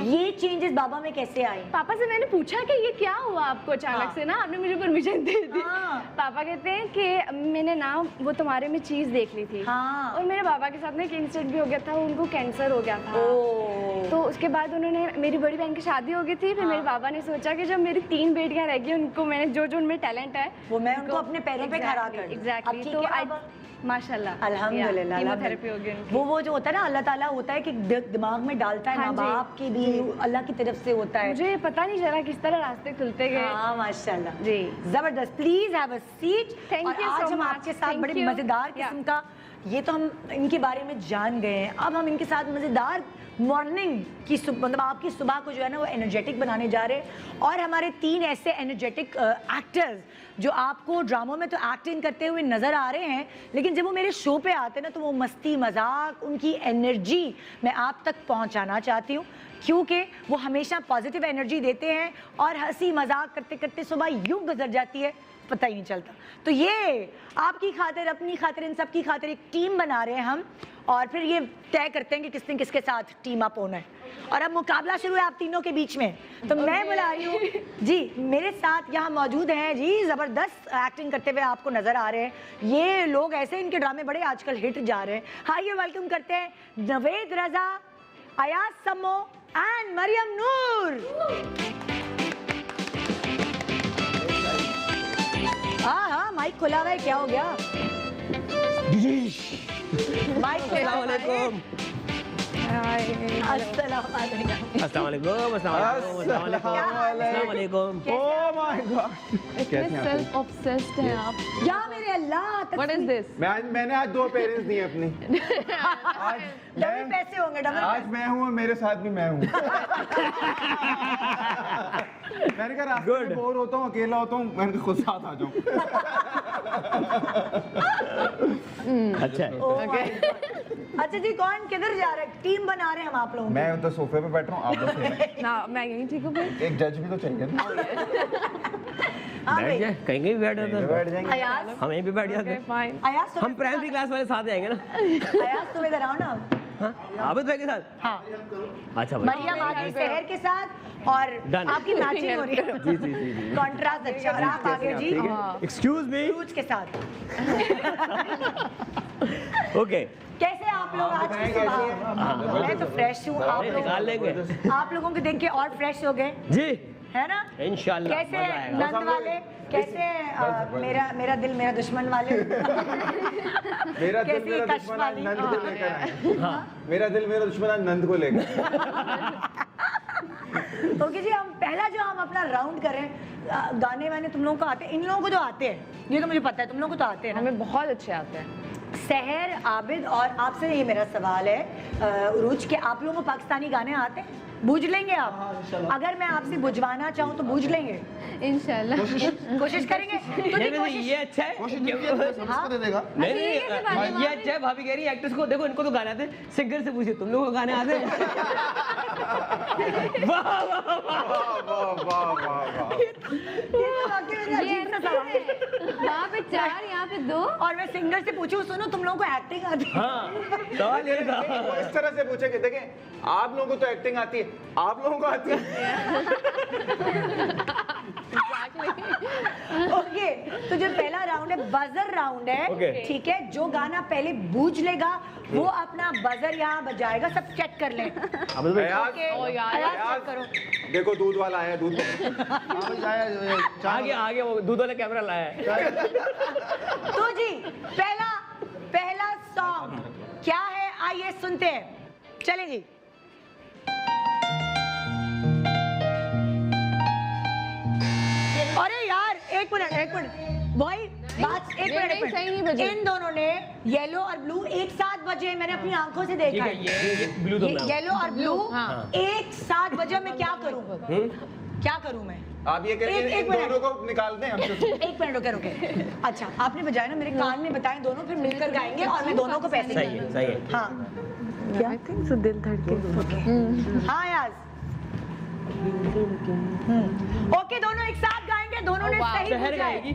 ये चेंजेस बाबा में कैसे आई? पापा से मैंने पूछा कि ये क्या हुआ आपको अचानक हाँ। से ना, आपने मुझे परमिशन दे दी। हाँ। पापा कहते हैं कि मैंने ना वो तुम्हारे में चीज देख ली थी। हाँ। और मेरे बाबा के साथ ना एक इंसिडेंट भी हो गया था, उनको कैंसर हो गया था। ओ तो उसके बाद उन्होंने, मेरी बड़ी बहन की शादी हो गई थी, फिर मेरे बाबा ने सोचा कि जब मेरी 3 बेटियां रह गई उनको मैंने जो उनमें टैलेंट है वो मैं उनको अपने पैरों पे खड़ा कर दूं। अब एग्जैक्टली। ठीक तो है आई बाबा? माशाल्लाह अल्हम्दुलिल्लाह कीमोथेरेपी हो गई उनकी। वो जो होता है ना अल्लाह ताला होता है कि दिमाग में डालता है, हाँ माँ जी। बाप की भी अल्लाह की तरफ से होता है। मुझे पता नहीं चला किस तरह रास्ते खुलते गए। हाँ माशाल्लाह जी। जबरदस्त। Please have a seat. Thank और you आज so हम much. आपके साथ Thank बड़े you. मजेदार किस्म का, ये तो हम इनके बारे में जान गए हैं, अब हम इनके साथ मजेदार मॉर्निंग की मतलब आपकी सुबह को जो है ना वो एनर्जेटिक बनाने जा रहे हैं। और हमारे 3 ऐसे एनर्जेटिक एक्टर्स जो आपको ड्रामों में तो एक्टिंग करते हुए नजर आ रहे हैं, लेकिन जब वो मेरे शो पे आते हैं ना तो वो मस्ती मजाक, उनकी एनर्जी मैं आप तक पहुंचाना चाहती हूँ, क्योंकि वो हमेशा पॉजिटिव एनर्जी देते हैं और हंसी मजाक करते करते सुबह यूं गुजर जाती है पता ही नहीं चलता। तो ये आपकी खातिर, अपनी खातिर, इन सब की खातिर एक टीम बना रहे हैं हम, और फिर ये तय करते हैं कि किसने किसके साथ टीम अप होना है। और अब मुकाबला शुरू है आप तीनों के बीच में। तो मैं बुला रही हूँ जी, मेरे साथ यहाँ मौजूद हैं जी, जबरदस्त एक्टिंग करते हुए आपको नजर आ रहे हैं ये लोग, ऐसे इनके ड्रामे बड़े आजकल हिट जा रहे हैं। हाइए वेलकम करते हैं नवेद रजा, अयाज समो एंड मरियम नूर। हाँ माइक खुला हुआ है, क्या हो गया? माइक खुला हुआ है। अस्सलाम वालेकुम। अस्सलाम वालेकुम, अस्सलाम वालेकुम। ओह माय गॉड, इतने सेल्फ ऑब्सेस्ड हैं आप। या मेरे अल्लाह, व्हाट इज दिस? मैंने आज 2 पेरेंट्स दिए अपनी। आज डबल पैसे होंगे, डबल आज मैं हूँ और मेरे साथ भी मैं हूँ। मैंने कहा रास्ते में बोर होता हूँ, अकेला होता हूँ, मैंने कहा खुद साथ आ जाऊँ। अच्छा है। अच्छा जी, कौन किधर जा रहा है? टीम बना रहे हैं हम आप लोगों की। मैं तो सोफे पे बैठ रहा हूँ, आप लोग खेलें। ना मैं यहीं ठीक हूँ फिर। एक जज भी तो चाहिए ना। हाँ बैठ भाई, जाए, कहीं भी बैठ जाते बैठ जाएंगे। अयाज, हम यहीं पे बैठ जाते ओके फाइन। अयाज हम प्राइमरी क्लास वाले साथ जाएंगे ना। अयाज तुम इधर आओ ना। हाँ, आबिद भाई के साथ। हाँ, अच्छा भाई। मरियम आगे शहर के साथ और Done. आपकी मैचिंग हो रही है। जी जी जी जी। कॉन्ट्रास्ट अच्छा, और आप आगे जी एक्सक्यूज मी। क्रूज के साथ। ओके। कैसे आप लोग आज की सुबह? मैं तो फ्रेश हूँ, आप निकाल लेंगे। लोग, आप लोगों को देख के और फ्रेश हो गए, जी है ना? इंशाल्लाह। कैसे मजा आएगा। नंद वाले, कैसे मेरा दिल मेरा दुश्मन वाले, मेरा दिल कैसी मेरा कश दुश्मन आज वाली? नंद को लेकर आए। मेरा दिल मेरा दुश्मन आज नंद को लेकर। ओके जी, हम पहला जो हम अपना राउंड करें, गाने वाने तुम लोगों को आते हैं? इन लोगों को जो आते हैं ये तो मुझे पता है, तुम लोगों को तो आते हैं ना? हमें बहुत अच्छे आते हैं। सहर, आबिद, और आपसे ये मेरा सवाल है उरूज के, आप लोगों को पाकिस्तानी गाने आते हैं? बूझ लेंगे आप? अगर मैं आपसे बुझवाना चाहूँ तो बूझ लेंगे? इंशाल्लाह। कोशिश करेंगे? तो नहीं जी, नहीं, ये अच्छा है। कोशिश नहीं किया तो सबको दे देगा। नहीं नहीं, ये अच्छा है। भाभी कह रही है एक्टर्स को देखो, इनको तो गाने आते हैं। सिंगर से पूछिए तुम लोगों को गाने आते हैं? वाह वाह वाह ये तो वाकई में अजीब सा सवाल है। वहाँ पे 4 यहाँ पे 2। और मैं सिंगर से पूछूं, सुनो तुम लोगों को एक्टिंग आती है? हाँ सवाल ये था। वो इस तरह से पूछेंगे, देखें आप लोगों को तो एक्टिंग आती है, आप लोगों को आती है? ओके, तो जो पहला राउंड है बजर राउंड है, Okay. ठीक है? जो गाना पहले बूझ लेगा वो अपना बजर यहाँ बजाएगा, सब चेक कर ले। अब तो अयाज, ओके, अयाज चेक करो। देखो दूध वाला आया, दूध आगे आगे वो दूध वाला कैमरा लाया है। तो जी पहला सॉन्ग क्या है, आइए सुनते हैं। चले जी। अरे यार एक मिनट भाई, बात एक नहीं, सही नहीं मिनट। बजे। इन दोनों ने येलो और ब्लू एक साथ बजे, मैंने अपनी आंखों से ठीक देखा है, ये ब्लू तो मैं येलो और ब्लू हाँ। एक साथ बजे, मैं क्या करूं? क्या करूं मैं? आप ये कह रहे हैं एक इन मिनट। दोनों को निकाल दें हमसे। एक मिनट रुके। अच्छा आपने बजाया ना, मेरे कान में बताएं दोनों, फिर मिलकर गाएंगे और मैं दोनों को पैसे सही है दूंगी। सही है। हाँ आई थिंक सो दिल धड़के हाँ यार। ओके, दोनों एक साथ गाएंगे, दोनों ने सही शहर पूछा है। गाएगी।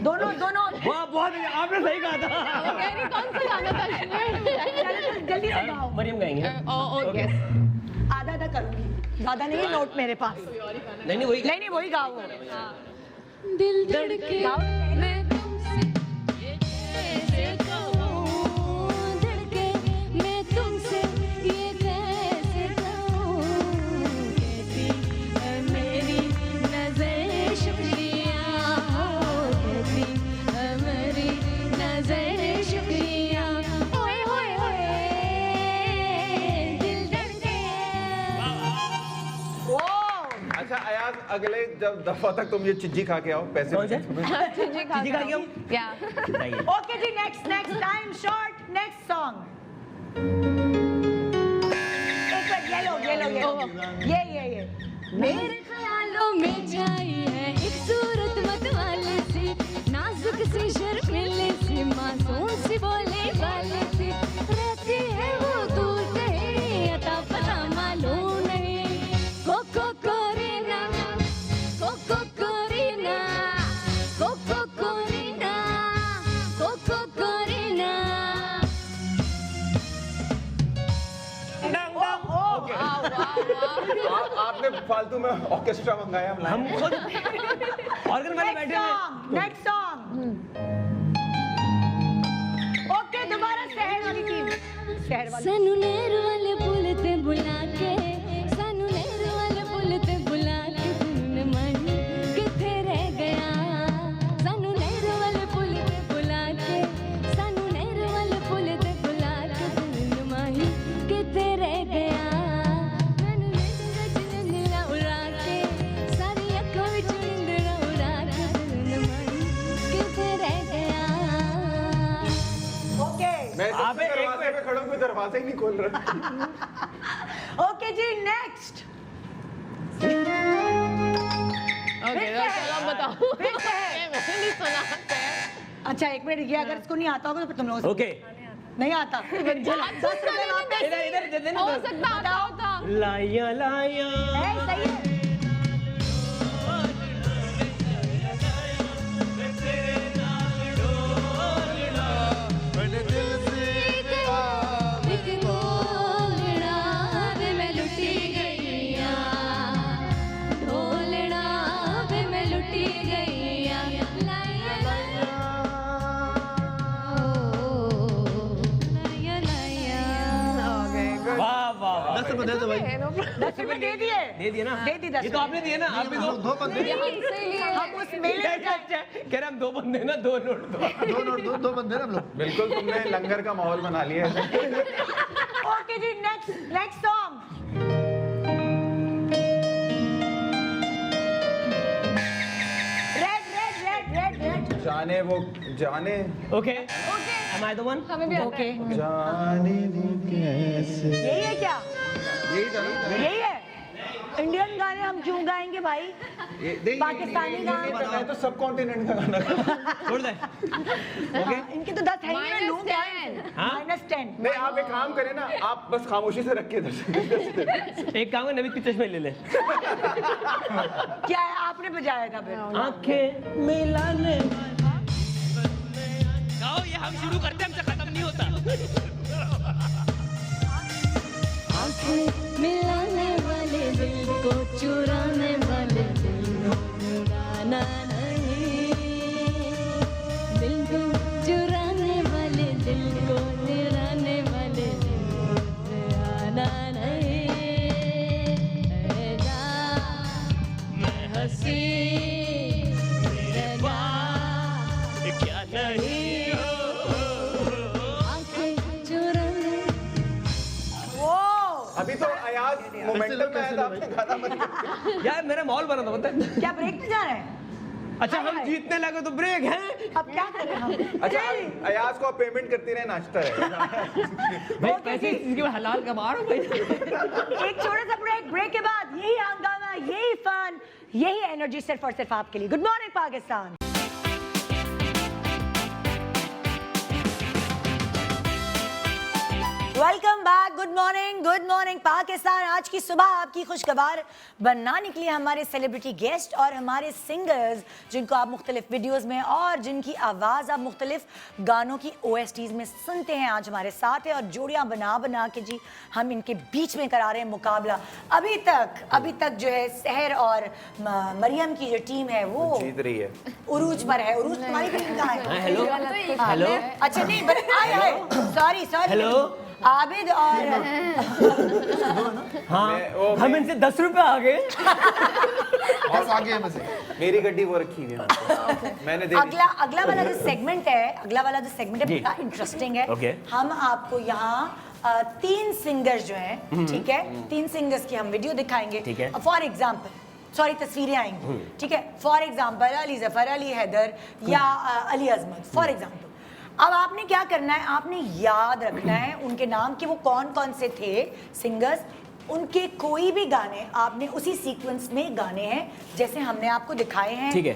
दोनों वाह बहुत आपने सही कहा था। कौन सा गाना था? चलो, जल्दी से गाओ। मरियम गाएंगे। ओके। आधा करूंगी, ज्यादा नहीं, नोट मेरे पास। नहीं वही नहीं वही गाओ वो। दिल धड़के गाओ। मैं तुमसे ये कैसे कहूँ, धड़के मैं तुमसे ये कैसे कहूँ, कहती है मेरी नज़र शुक्रिया हो, कहती है मेरी नज़र शुक्रिया, ओए होए होए दिल धड़के। ओ अच्छा अयाज, अगले जब दफा तक तुम ये चिज्जी खा के आओ, पैसे कौन सा? चीज़ी खा चीज़ी खा के आओ? क्या? बताइए। ओके जी, next time short, next song. एक मिनट, ये मेरे ख्यालों में छाई है एक सूरत मतवाली सी, नाजुक सी शर्मीली सी, मासूम सी बोले वाली सी, रहती है वो दूर कहीं, अता पता मालूम नहीं, कोको कोरीना, कोको कोरीना, कोको कोरीना, कोको कोरीना। आपने फालतू में ऑर्केस्ट्रा मंगाया, हम लाए। हम खुद ऑर्गन वाले बैठे हैं। Next song. ओके, दोबारा शहर वाली टीम। शहर वाली। सानू नेर वाले पुल ते बुला के, सानू नेर वाले पुल ते बुला के, दिल मन किथे रह गया, सानू नेर वाले पुल ते बुला के, सानू नेर वाले पुल ते बुला के, दिल मन किथे रह गया, मैनू निंदरा उड़ा के, सारी अखां विच निंदरा उड़ा के, दिल मन किथे रह गया। ओके मैं तो आप एक दरवाजे पे खड़ा हूँ, कोई दरवाजा ही नहीं खोल रहा। ओके जी, नेक्स्ट। ओके, चलो बताओ। फिर शहर। मैंने नहीं सुना। अच्छा एक मिनट, ये अगर इसको नहीं आता होगा तो फिर तुम लोग ओके नहीं आता। 10 रुपए वापस। इधर इधर दे देना। हो सकता आता होता। लाया लाया है, सही है। मैंने दिल से एक ढोलना वे मैं लुटी गईया, ढोलना वे मैं लुटी गईया, लाया लाया लाया लाया। वाह वाह 10 रुपए दे दो भाई। 10 रुपए दे दिए। दे दिया ना। दे दी 10 ये तो आपने दिए ना, आप भी दो। दो बंदे, हम उस मेले में अच्छा अच्छा कह रहे हम 2 बंदे ना 2 नोट दो। दो नोट दो बंदे ना हम लोग। बिल्कुल तुमने लंगर का माहौल बना लिया है। ओके जी, नेक्स्ट सॉन्ग। रेड। जाने वो जाने okay am I the one? हमें भी आता ओके, है। जाने वो कैसे। यही है क्या? यही था ना? यही है। इंडियन गाने हम क्यों गाएंगे भाई? पाकिस्तानी गाने मैं तो सब कॉन्टिनेंट का गाना छोड़ दे। ओके इनके तो 10 है ही नहीं, लूं क्या -10। नहीं, आप एक काम करें ना, आप बस खामोशी से रख के इधर एक काम है, नवीद की चश्मे ले ले। क्या है आपने बजाया था फिर? आंखें मिलाने गाओ, ये हम शुरू करते हैं, हमसे खत्म नहीं होता। आंखें मिलाने वाले दिल को चुराने वाले दिल को चुराना नहीं, दिल को चुराने वाले दिल को चुराने वाले दिल को चुराना नहीं। ऐ जान मैं हंसी मेरे बात क्या नहीं आंखें चुराने। वो अभी तो अयाज मोमेंटम में आया था, आपने गाना बंद कर दिया। यार, मेरा माहौल बना था, पता है? क्या ब्रेक पे जा रहे हैं? अच्छा, हम जीतने लगे तो ब्रेक है। अब क्या करें हम? अच्छा, अयाज को आप पेमेंट करती रहे, नाचता रहे। भाई पैसे इसके बाद हलाल कमा रहा हूं भाई। एक छोटा सा ब्रेक के बाद यही हंगामा, यही फन, यही एनर्जी सिर्फ और सिर्फ आपके लिए। Good morning Pakistan. Welcome back. Good morning Pakistan. आज की सुबह आपकी खुशखबर बनना निकली हमारे सेलिब्रिटी गेस्ट और हमारे सिंगर्स, जिनको आप मुख्तलिफ वीडियोस में और जिनकी आवाज़ आप मुख्तलिफ गानों की OSTs में सुनते हैं, आज हमारे साथ है और जोड़ियां बना बना के जी हम इनके बीच में करा रहे हैं मुकाबला। अभी तक जो है सहर और मरियम की जो टीम है वो जीत रही है। उरूज पर है। उरूज तुम्हारी टीम कहाँ है? हेलो हेलो अच्छा नहीं, सॉरी हेलो आबिद और हाँ, हम इनसे 10 रुपए आ गए। बस आगे है मुझे। मेरी गड्डी वो रखी हुई है, मैंने दे दी। अगला वाला जो सेगमेंट है बड़ा इंटरेस्टिंग है। Okay. हम आपको यहाँ 3 सिंगर्स जो हैं, ठीक है, 3 सिंगर्स की हम वीडियो दिखाएंगे। ठीक है। फॉर एग्जाम्पल, सॉरी तस्वीरें आएंगी, ठीक है। फॉर एग्जाम्पल अली जफर, अली हैदर या अली अजमत, फॉर एग्जाम्पल। अब आपने क्या करना है, आपने याद रखना है उनके नाम कि वो कौन कौन से थे सिंगर्स, उनके कोई भी गाने आपने उसी सीक्वेंस में गाने हैं जैसे हमने आपको दिखाए हैं। ठीक है।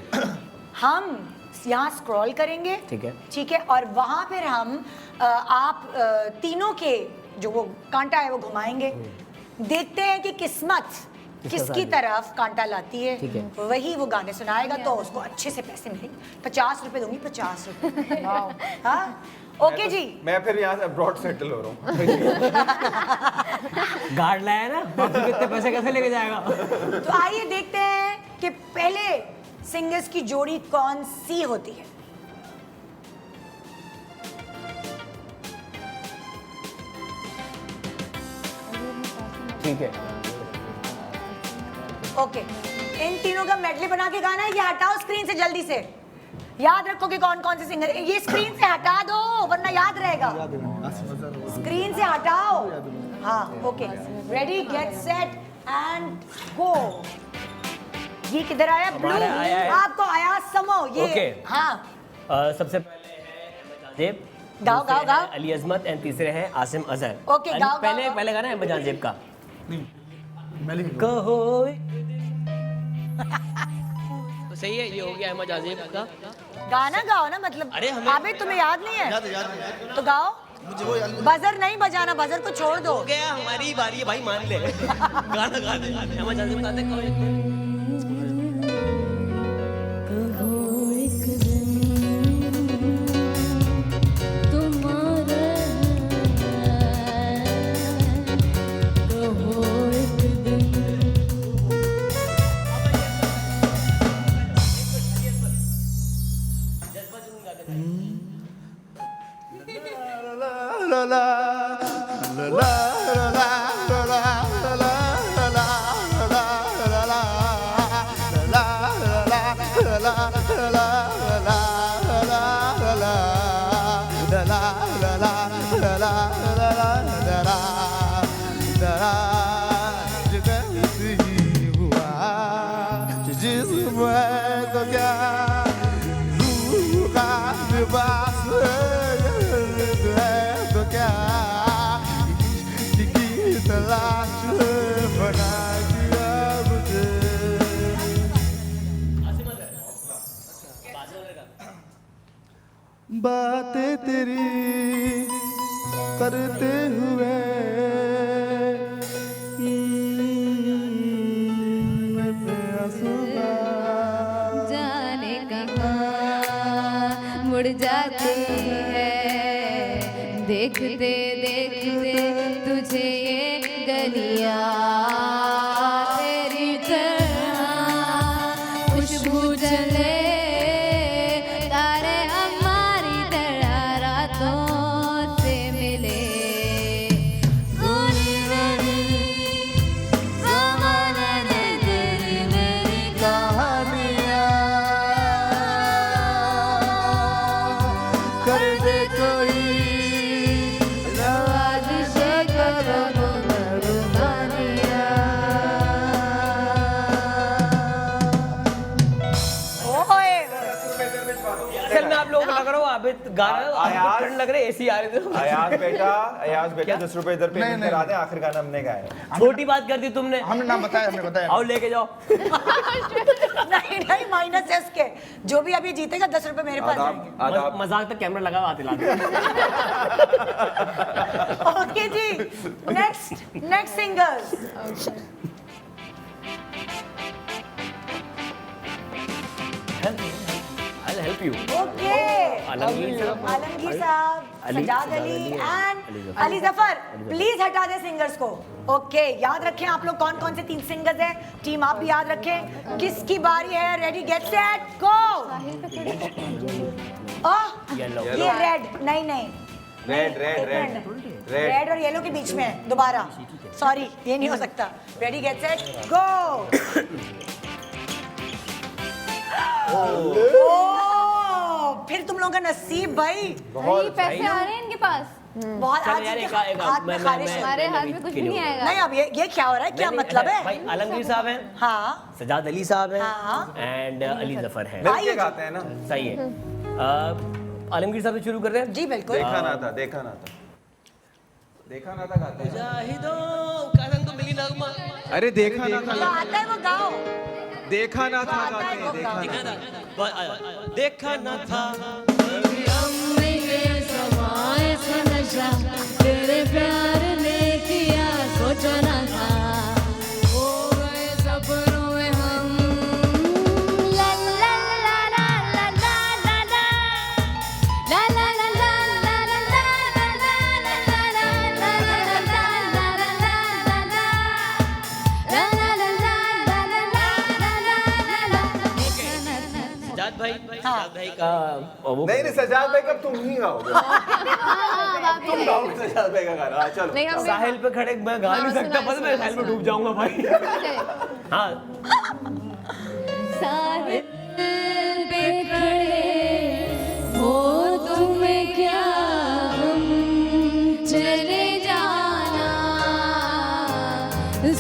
हम यहाँ स्क्रॉल करेंगे, ठीक है, और वहाँ फिर हम आप तीनों के जो वो कांटा है वो घुमाएंगे, देखते हैं कि किस्मत किसकी तरफ कांटा लाती है, वही वो गाने सुनाएगा तो उसको अच्छे से पैसे मिलेंगे। 50 रुपए दूंगी, 50 रुपए। हाँ ओके जी। मैं फिर यहाँ से अब्रॉड सेटल हो रहा हूँ। गार्ड लाया ना, बाकी कितने पैसे कैसे लेके जाएगा? तो आइए देखते हैं कि पहले सिंगर्स की जोड़ी कौन सी होती है। ठीक है। ओके, इन तीनों का मेडले बना के गाना है। ये हटाओ स्क्रीन से जल्दी से, याद रखो कि कौन कौन से सिंगर। ये स्क्रीन से हटा दो वरना याद रहेगा। स्क्रीन से हटाओ। हाँ okay, ready get set and go. ये किधर आया? ब्लू आपको आया समो। ये Okay. हाँ सबसे पहले है अहमद जाजेब, गाओ गाओ गाओ। अली अजमत एंड तीसरे हैं आसिम अजहर। Okay, गाओ, पहले गाओ। पहले गाना है अहमद जाजेब का। मैं लिख कहो तो सही है, ये हो गया अहमद जाजेब का। गाना गाओ ना, मतलब अरे हमें- अबे तुम्हें याद नहीं है याद तो गाओ। मुझे वो बजर नहीं बजाना, बजर को छोड़ दो। हो गया, हमारी बारी है भाई, मान ले। गाना गा दे, अहमद जाजेब गा दे। la la la la la la la तलाश बना दिया बातें तेरी करते हुए मैं बेआसूबा जाने कहाँ मुड़ जाते हैं, देखते देखते तुझे ये गलियाँ तेरी तरह खुशबू चले तारे हमारी तरह रातों से मिले गोरी मेरी ज़माना ने तेरी मेरी कहानियाँ कर दे कोई नवाज़िशे करो मेहरबानियाँ। ओए सर मैं आप लोगों को लग रहा हूँ आप गा रहे हो आयाज। ठंड लग रही है एसी आ रही थी अयाज बेटा 10 रुपए इधर पेमेंट करा दे, आखिर गाना हमने गाया है। छोटी बात कर दी तुमने हमने नाम बताया, हमने बताया। आओ लेके जाओ नहीं नहीं माइनस एस के जो भी अभी जीतेगा 10 रुपए मेरे पास जाएंगे। आदाब मजाक तक कैमरा लगा आते लाते ओके जी next singers I'll help you. Okay Alamgir साहब सजाद अली एंड अली जफर प्लीज हटा दें सिंगर्स को। ओके याद रखें आप लोग कौन कौन से 3 सिंगर्स हैं, टीम आप भी याद रखें। किसकी बारी है? Ready get set go. ये रेड नहीं रेड और येलो के बीच में है दोबारा, सॉरी ये नहीं हो सकता। Ready get set go. फिर तुम लोगों का नसीब भाई ये पैसे आ रहे हैं इनके पास, बहुत चलो आज यार, इनके एक हाथ में खारिश है। हमारे हाथ में कुछ भी नहीं आएगा। नहीं अब ये क्या हो रहा है, क्या मतलब है? भाई आलमगीर साहब हैं, हाँ सजाद अली साहब हैं हाँ। एंड अली जफर हैं। मिलके गाते हैं ना। सही है। आलमगीर साहब से शुरू कर रहे हैं। जी बिल्कुल। देखा ना था गाते हैं। जाहिदो कासन तो मिली नगमा। अरे देखा ना जो आता है वो गाओ। देखा ना था आता है वो गाओ। देखा ना था तेरे प्यार ने किया सोचा ना था, हो गए सपनों में हम। ला ला ला ला ला ला ला ला ला ला ला ला ला सजाद भाई का वो नहीं सजाद भाई कब तुम ही गाओगे। तुम गाओगे सजाद भाई का गाना। हाँ, चलो नहीं हम साहिल पे खड़े मैं गा नहीं सकता, बस मैं साहिल में डूब जाऊंगा भाई। हाँ साहिल पे खड़े हो तुम्हें क्या हम चले जाना,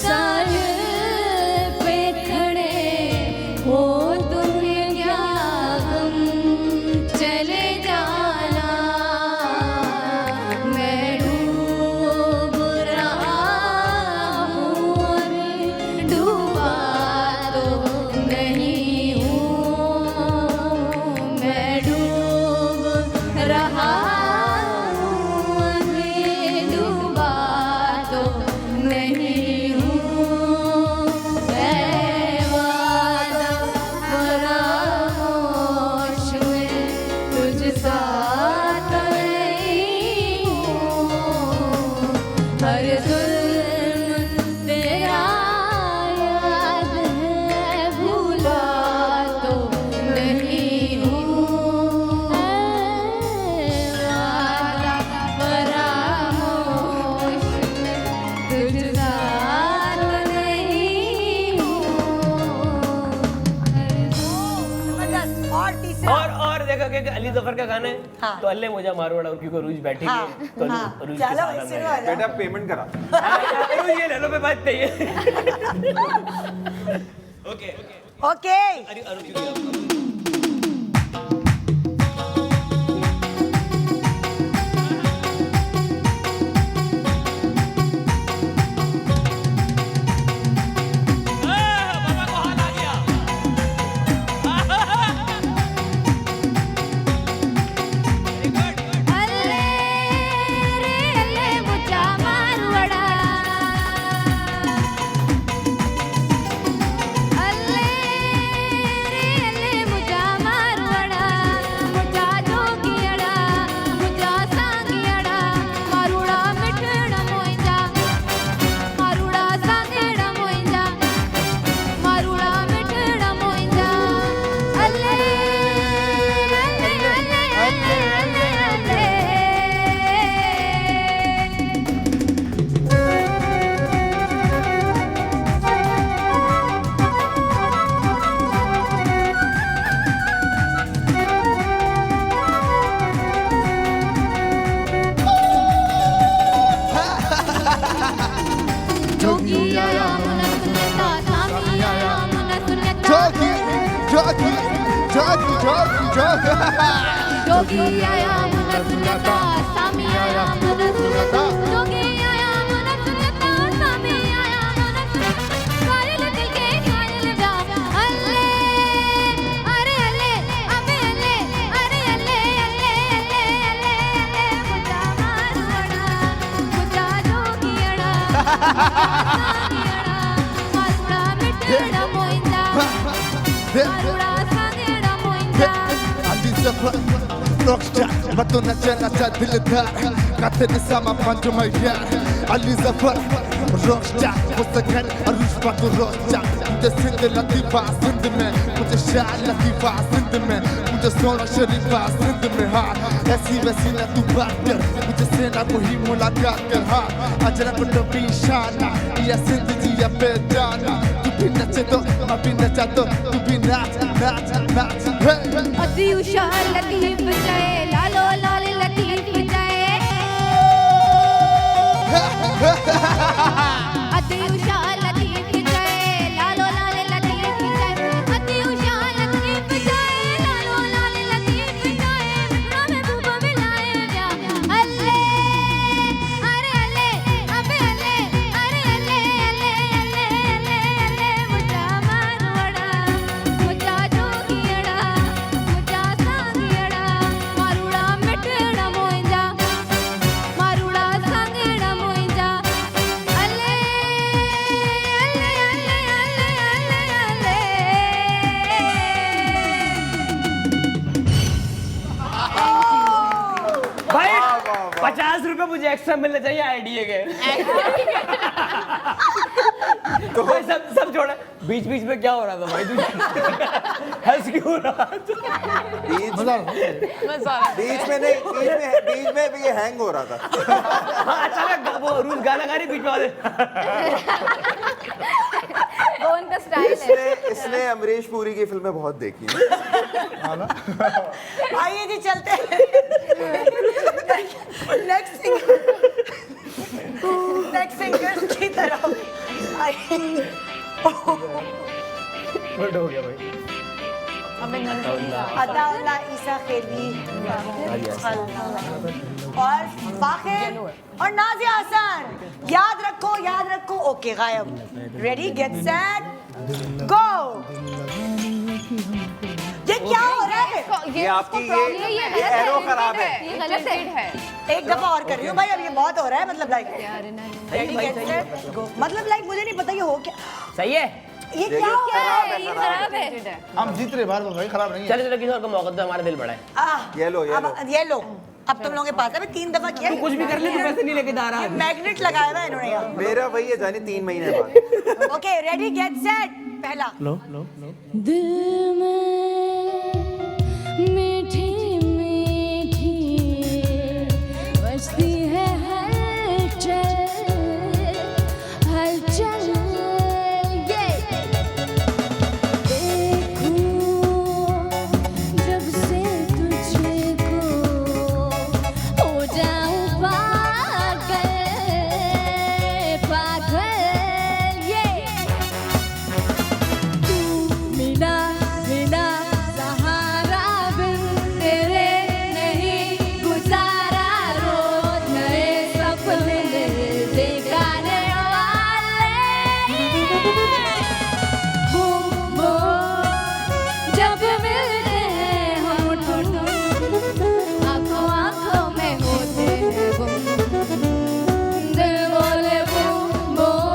साहिल पे खड़े हो तुम्हें क्या हम चले जाना, मैं डूब रहा हूँ अभी डूबा तो नहीं हूँ, मैं डूब रहा हूँ अभी डूबा तो नहीं हूँ, मैं वादा फरामोश में तुझ साथ नहीं हूँ, हर जुल्म तेरा याद है भूला तो नहीं हूँ, वादा फरामोश में तुझ साथ नहीं हूँ, जबरदस्त। और तीसरा और देखा कि अली जफर का गाना है हाँ। तो अल्ले मुझे मारवाड़ा क्योंकि रूज बैठेगी हाँ, तो हाँ। रूज के चलो साथ शुरू हम हो जाओ। बेटा पेमेंट करा। रूज ये ले लो पे बात चाहिए। ओके ओके अरे Arun jogi, jogi, jogi, jogi. जोगी आया मन सुनता सामी आया मन सुनता जोगी आया मन सुनता सामी आया मन सुनता कायल दिल के कायल जा अल्ले अरे अल्ले अबे अल्ले अरे अल्ले अल्ले अल्ले अल्ले अल्ले मुझा मारुड़ा मुझा जोगियड़ा मारुड़ा मिटड़ा मोइंदा मारुड़ा सांगेड़ा मोइंदा Ali Zafar, rockstar, mato nacha nacha dildar, katne sama panjumaya. Ali Zafar, rockstar, mustakan arush pato rockstar. Mujhe Sindh latifa Sindh mein, mujhe Shah latifa Sindh mein, mujhe Sona Sharifa Sindh mein. हाँ ऐसी वैसी ना तू बात कर, मुझे सेना को ही मुलाकात कर. हाँ अजरा को तो भी शाना, या सिंध जी या बेजाना. तू भी नचे तो मैं भी नचा तो तू भी नाच नाच नाच. अति उषा लतीफ जाए लालो लाल लतीफ जाए अति उषा लतीफ जाए लालो लाल लतीफ जाए अति उषा लतीफ जाए लालो लाल लतीफ जाए हमें बुबा मिलाए जा अल्ले अरे अल्ले अबे अल्ले अरे अल्ले अल्ले अल्ले अल्ले अल्ले मुझा मारवड़ा मुझा जोगियड़ा मुझा सांगियड़ा मारुड़ा मिटड़ा मोइंदा मारुड़ा सांगियड़ा मोइंदा अल्ले अल्ले अल्ले अल्ले अल्ले भाई 50 रुपए मुझे एक्स्ट्रा मिलने चाहिए आईडीए के. तो भाई सब छोड़ा. बीच बीच में क्या हो रहा था भाई? तू हंस क्यों हो रहा था? बीच में नहीं, बीच में भी ये हैंग हो रहा था. हाँ अचानक वो रूल गाना गा रही बीच में वाले. वो उनका स्टाइल है. इसने अमरीश पुरी की फिल्में बहुत देखी हैं. आइए जी चलते हैं नेक्स्ट सिंगर की तरफ. हो गया भाई. अताउल्लाह ईसा खेली और फाखिर और नाज़िया हसन. याद रखो. ओके गायब. Ready get set go. ये क्या हो रहा है? ये आपकी ये एरो खराब है. ये गलत है. एक दफा और कर रही हूँ भाई. अब ये बहुत हो रहा है. मतलब like ready get set go. मतलब लाइक मुझे नहीं पता ये हो क्या. सही है. ये क्या हो रहा है? ये खराब है. हम जीत रहे बार भाई, खराब नहीं है. चलो किसी और को मौका दो. हमारा दिल बड़ा है. ये लो ये लो. अब तुम लोगों के पास है. 3 दफा किया. तू कुछ भी कर ले, तू पैसे नहीं लेके जा रहा. मैग्नेट लगाया हुआ है इन्होंने यहाँ. मेरा वही है जानी 3 महीने बाद. Okay ready get set. पहला दिल में मीठी मीठी बजती है हलचल ये देखूं जब से तुझको हो जाऊं पागल ये तू मिला मिला सहारा बिन तेरे नहीं गुजारा रोज नए सपने दिखाने वाले बूम जब मिलते हैं हम आंखों आंखों में होते हैं गुम दिल बोले बूम बूम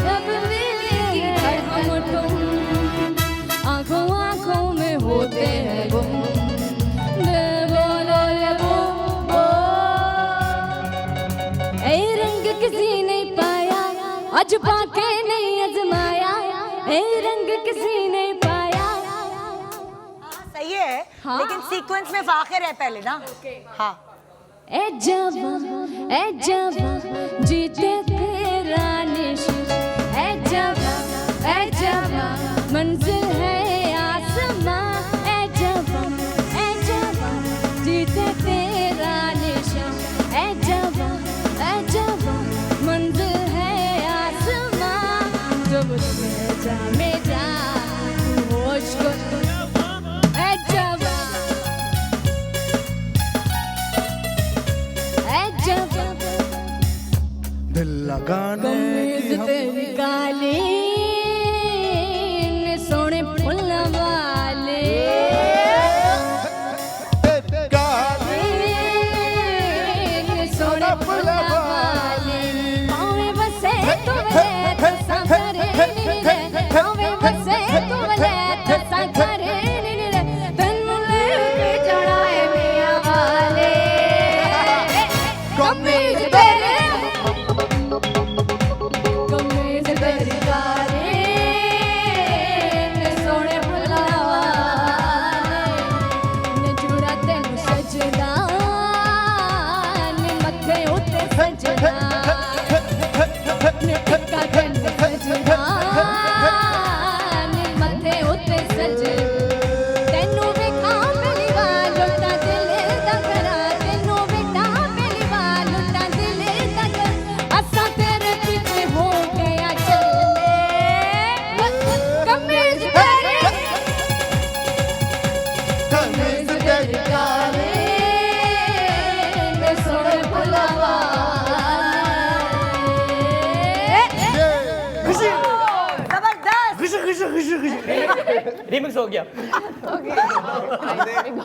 जब मिलते हैं हम आंखों आंखों में होते हैं गुम दिल बोले बूम ऐ रंग किसी ने पाया आज पाके नहीं अजमाया ऐ रंग किसी ने पाया सही है. हाँ. लेकिन सीक्वेंस में फाखिर है पहले ना. हाँ ए जवा जीते तेरा निश ए जवा मंजिल है आसमां ए जवा जीते तेरा निश ए जवा मंजिल है आसमां अब में जा होश को ऐ जवान ऐ जवान दिल लगाने कमीज की हम तेरी काली ने सोने फुल वाले काली ने सोने फुल वाले पावे बसे तू ले तसा करे रे पावे बसे तू ले तसा करे रे तन्नू ले के चढ़ाए मियां वाले कमीज तेरे कमीज तेरी काली ने सोने फुल्ला वाले ने जुड़ा तेनू सजदा ने मथे उत्ते सजदा ने टिक्का तेनू सजदा ने मथे उत्ते सजदा तेनू वेखां पहली वार लुट्टा दिल दा करा तेनू वेखां पहली वार लुट्टा दिल दा कर असां तेरे पीछे हो के आ चले कमीज तेरी कमीज तेरी काली ने सोने फुल्ला वाले जबरदस्त। रिमिक्स हो गया।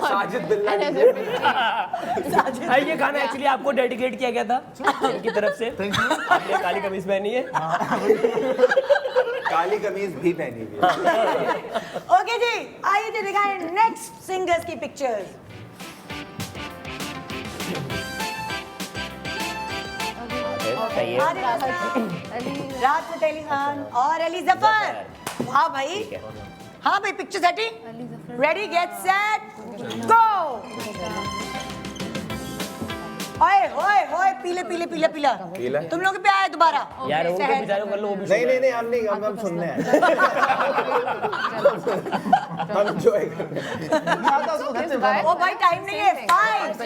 साजिद बिल्ला ये गाना एक्चुअली आपको डेडिकेट किया गया था उनकी तरफ से। आपने काली कमीज पहनी है। काली कमीज भी पहनी हुई है। ओके जी, आइए जी दिखाएं नेक्स्ट सिंगर्स की पिक्चर्स। सही है। राहत फतेह अली खान और अली जफर। वाह भाई, हाँ भाई, picture setting, ready get set go. ओए होए होए, पीले पीले पीला पीला पीला? तुम लोग पे आए दोबारा। यार उनको शहर। बेचारों कर लो वो भी नहीं नहीं नहीं, हम नहीं, हम सुनने हैं। हम एंजॉय करने हैं। ओ भाई टाइम नहीं है, 5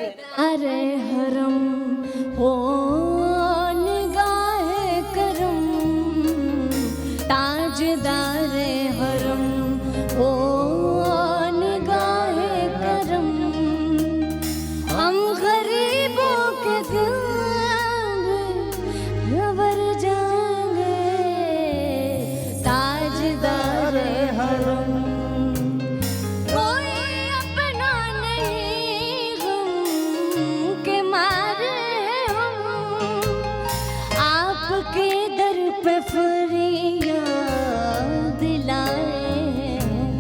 अरे हरम हो निगाहे करम ताजदारे हरम हो निगाहे करम हम गरीबों के दिल रबर जाएंगे ताजदारे हरम कोई अपना नहीं गम के मारे हम आपके दर पे फरियाद लाए हम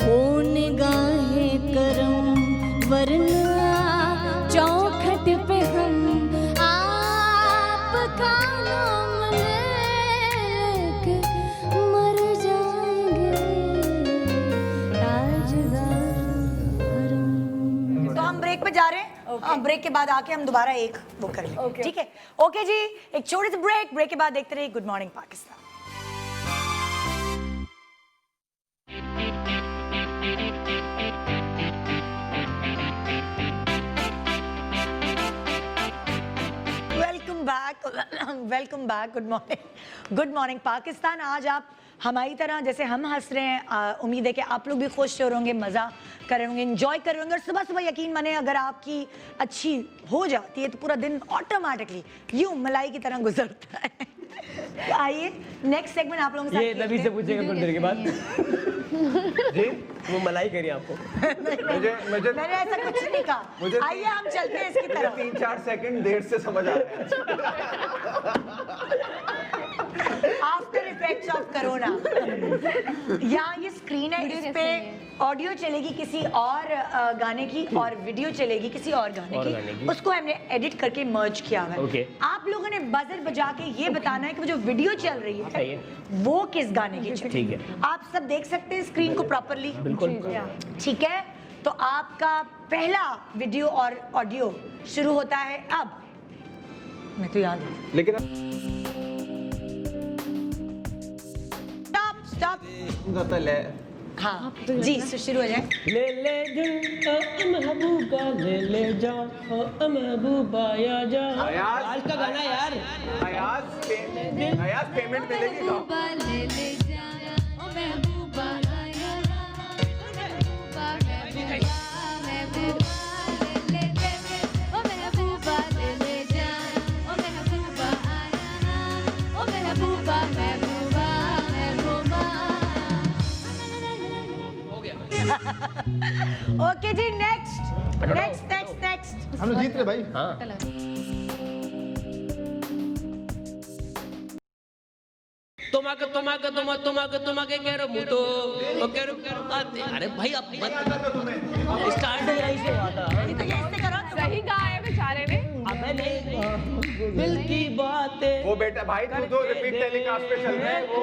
हो निगाहे करम वरना चौखट पे हम आपका नाम लेके मर जाएंगे ताजदार हरम। तो हम ब्रेक पे जा रहे हैं। ब्रेक के बाद आके हम दोबारा एक वो कर लेंगे, ठीक है? ओके जी, एक छोटी सी ब्रेक के बाद देखते रहिए good morning Pakistan. Welcome back, good morning Pakistan. आज आप हमारी तरह जैसे हम हंस रहे हैं, उम्मीद है कि आप लोग भी खुश हो रहे होंगे, मज़ा कर रहे होंगे, एंजॉय कर रहे होंगे। और सुबह सुबह यकीन माने अगर आपकी अच्छी हो जाती है तो पूरा दिन ऑटोमेटिकली यूं मलाई की तरह गुजरता है। तो आइए नेक्स्ट सेगमेंट आप लोगों के ये नबी से पूछेगा कुछ देर के बाद। जी वो मलाई करिए आपको। मुझे मैंने ऐसा कुछ नहीं कहा। आइए हम चलते हैं इसकी तरफ। 3-4 सेकंड देर से समझ आ रहे हैं। After effects of corona. यहाँ ये स्क्रीन है, इस पे ऑडियो चलेगी किसी और गाने की और वीडियो चलेगी किसी और गाने की। उसको हमने एडिट करके मर्ज किया हुआ है। Okay. आप लोगों ने बजर बजा के ये बताना है कि वो जो वीडियो चल रही है वो किस गाने की चल रही ठीक है। आप सब देख सकते हैं स्क्रीन को प्रॉपरली? बिल्कुल। ठीक है, तो आपका पहला वीडियो और ऑडियो शुरू होता है अब। मैं तो याद हूँ। लेकिन स्टॉप। हाँ जी, शुरू हो जाए। ले ले जा महबूबा, ले जा महबूबा, या जा। अयाज। आज का गाना यार। अयाज अयाज पेमेंट मिलेगी तो महबूबा ले ले जा ओ महबूबा आया ना महबूबा महबूबा ले ले जा ओ महबूबा ले ले जा ओ महबूबा आया ना ओ महबूबा महबूबा महबूबा ओके जी, नेक्स्ट। हम लोग जीत रहे भाई। তোমাকে কেন মুতো ও কেন आते अरे भाई अब स्टार्ट ही यहीं से हुआ था ये तो ये इससे करो। सही कहा है बेचारे ने। अबे नहीं दिल की बातें वो बेटा भाई तू तो रिपीट टेलीकास्ट पे चल रहा है वो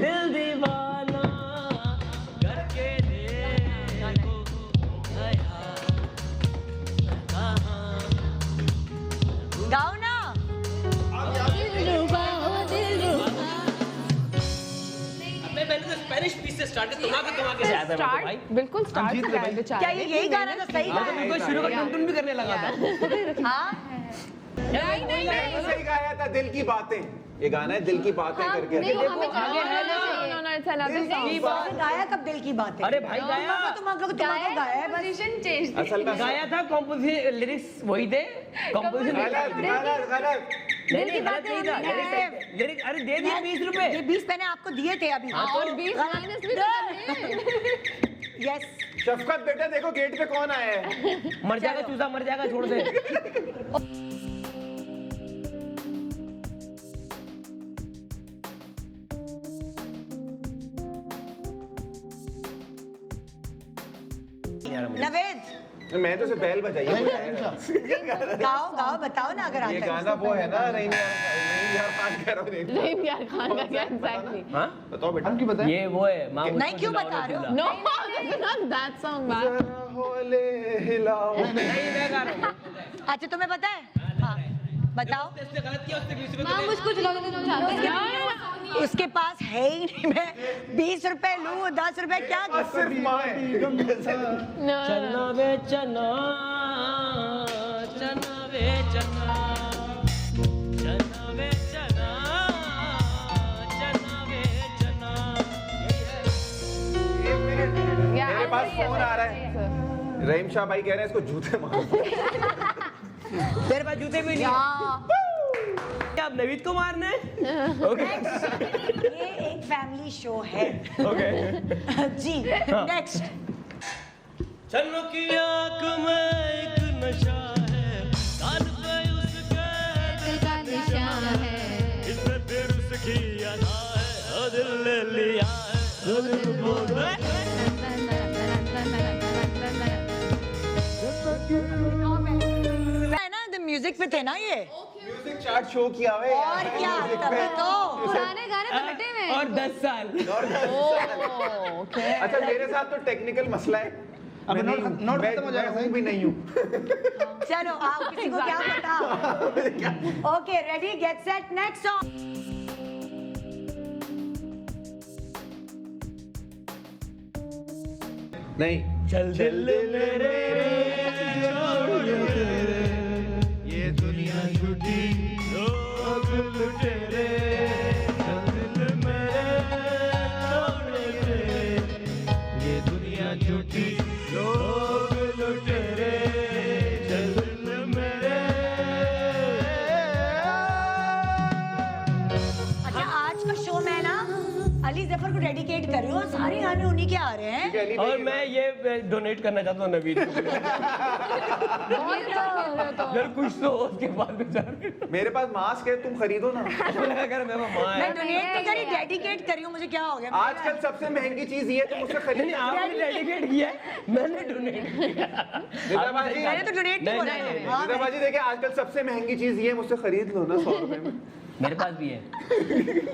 दिल दीवाना करके देखो गया कहाँ गाओ ना। दिलरुबा ओ दिलरुबा मैंने तो स्पेनिश पीस से स्टार्ट किया तुम्हारे से आया था मैं तो भाई बिल्कुल स्टार्ट जीत से रहे गाए भाई। बेचारे। क्या ये यही गाना था? सही मैं तो गाना बिल्कुल शुरू का टुन भी करने लगा था हाँ। मैंने सही गाया था दिल की बातें। ये गाना है दिल की बातें करके नहीं हमें आगे है ना चाहिए no, it's another दिल की song. बात गाया कब दिल की बात है? अरे भाई गाया तुमको गाया है बस। Position change. असल में गाया था कॉम्पोजिशन लिरिक्स वही थे कॉम्पोजिशन गलत गलत गलत नहीं नहीं गलत नहीं था लिरिक्स अरे दे दिए 20 रुपए ये 20 मैंने आपको दिए थे अभी। और 20 माइनस भी तो करने। यस। शफकत बेटा देखो गेट पे कौन आया है मर जाएगा चूजा मर जाएगा छोड़ दे नवेद मैं तो सिर्फ बैल बजाई गाओ बताओ ना अगर ये आता है। गाना वो है ना रहीम यार खान कह रहा हूँ नहीं यार खान का क्या एग्जैक्टली। हां बताओ बेटा हम क्यों बताएं? ये वो है मां नहीं क्यों बता रहे हो? No not that song man. जरा होले हिलाओ नहीं मैं गा रहा हूं अच्छा तुम्हें पता है? हाँ बताओ। इसने गलत किया उसने 20 रुपए मां मुझको चलाने दो चाहते उसके पास है ही नहीं। मैं 20 रुपए लूं 10 रुपए क्या करूं? सिर्फ माँ है चना वे चना चना वे चना चना वे चना चना वे चना मेरे पास फोन आ रहा है रहीम शाह भाई कह रहे हैं इसको जूते मारो तेरे पास जूते भी नहीं क्या अब नवीद को मारने ओके ये एक फैमिली शो है। ओके जी नेक्स्ट। चन्नों की आंख में एक नशा है कान पे उसके दिल का निशान है इसने फिर उसकी अदा है ओ दिल ले लिया है ओ दिल बोल है ना द म्यूजिक पे थे ना ये। म्यूजिक चार्ट शो किया हुआ है और क्या तभी तो। पुराने गाने तो हटे हुए हैं और 10 साल अच्छा मेरे साथ तो टेक्निकल मसला है अब मैं नोट- नहीं- नोट मैं- खत्म हो मैं जाएगा, हूँ सही? भी नहीं हूँ चलो आओ किसी को क्या पता। Okay ready get set next song. नहीं चल दिल मेरे ये दुनिया झूठी लोग लुटेरे चल दिल मेरे छोड़ के ये दुनिया झूठी लोग लुटेरे चल दिल मेरे अच्छा आज का शो मैं ना अली जफर को डेडिकेट कर रही हूँ। सारे गाने उन्हीं के आ रहे हैं। और मैं ये डोनेट करना चाहता हूँ नवीद को यार कुछ तो हो उसके बाद बेचारे मेरे पास मास्क है तुम खरीदो ना अच्छा लगा कर मैं मां मैं है डोनेट नहीं करी डेडिकेट करी हूँ। मुझे क्या हो गया? आजकल सबसे महंगी चीज ये है तुम उससे नहीं खरीद आपने डेडिकेट किया है मैंने डोनेट किया निदाबाजी मैंने तो डोनेट नहीं बोला नहीं, है। हाँ, निदाबाजी देखिए आजकल सबसे महंगी चीज ये है मुझसे खरीद लो ना 100 रुपए में मेरे पास भी है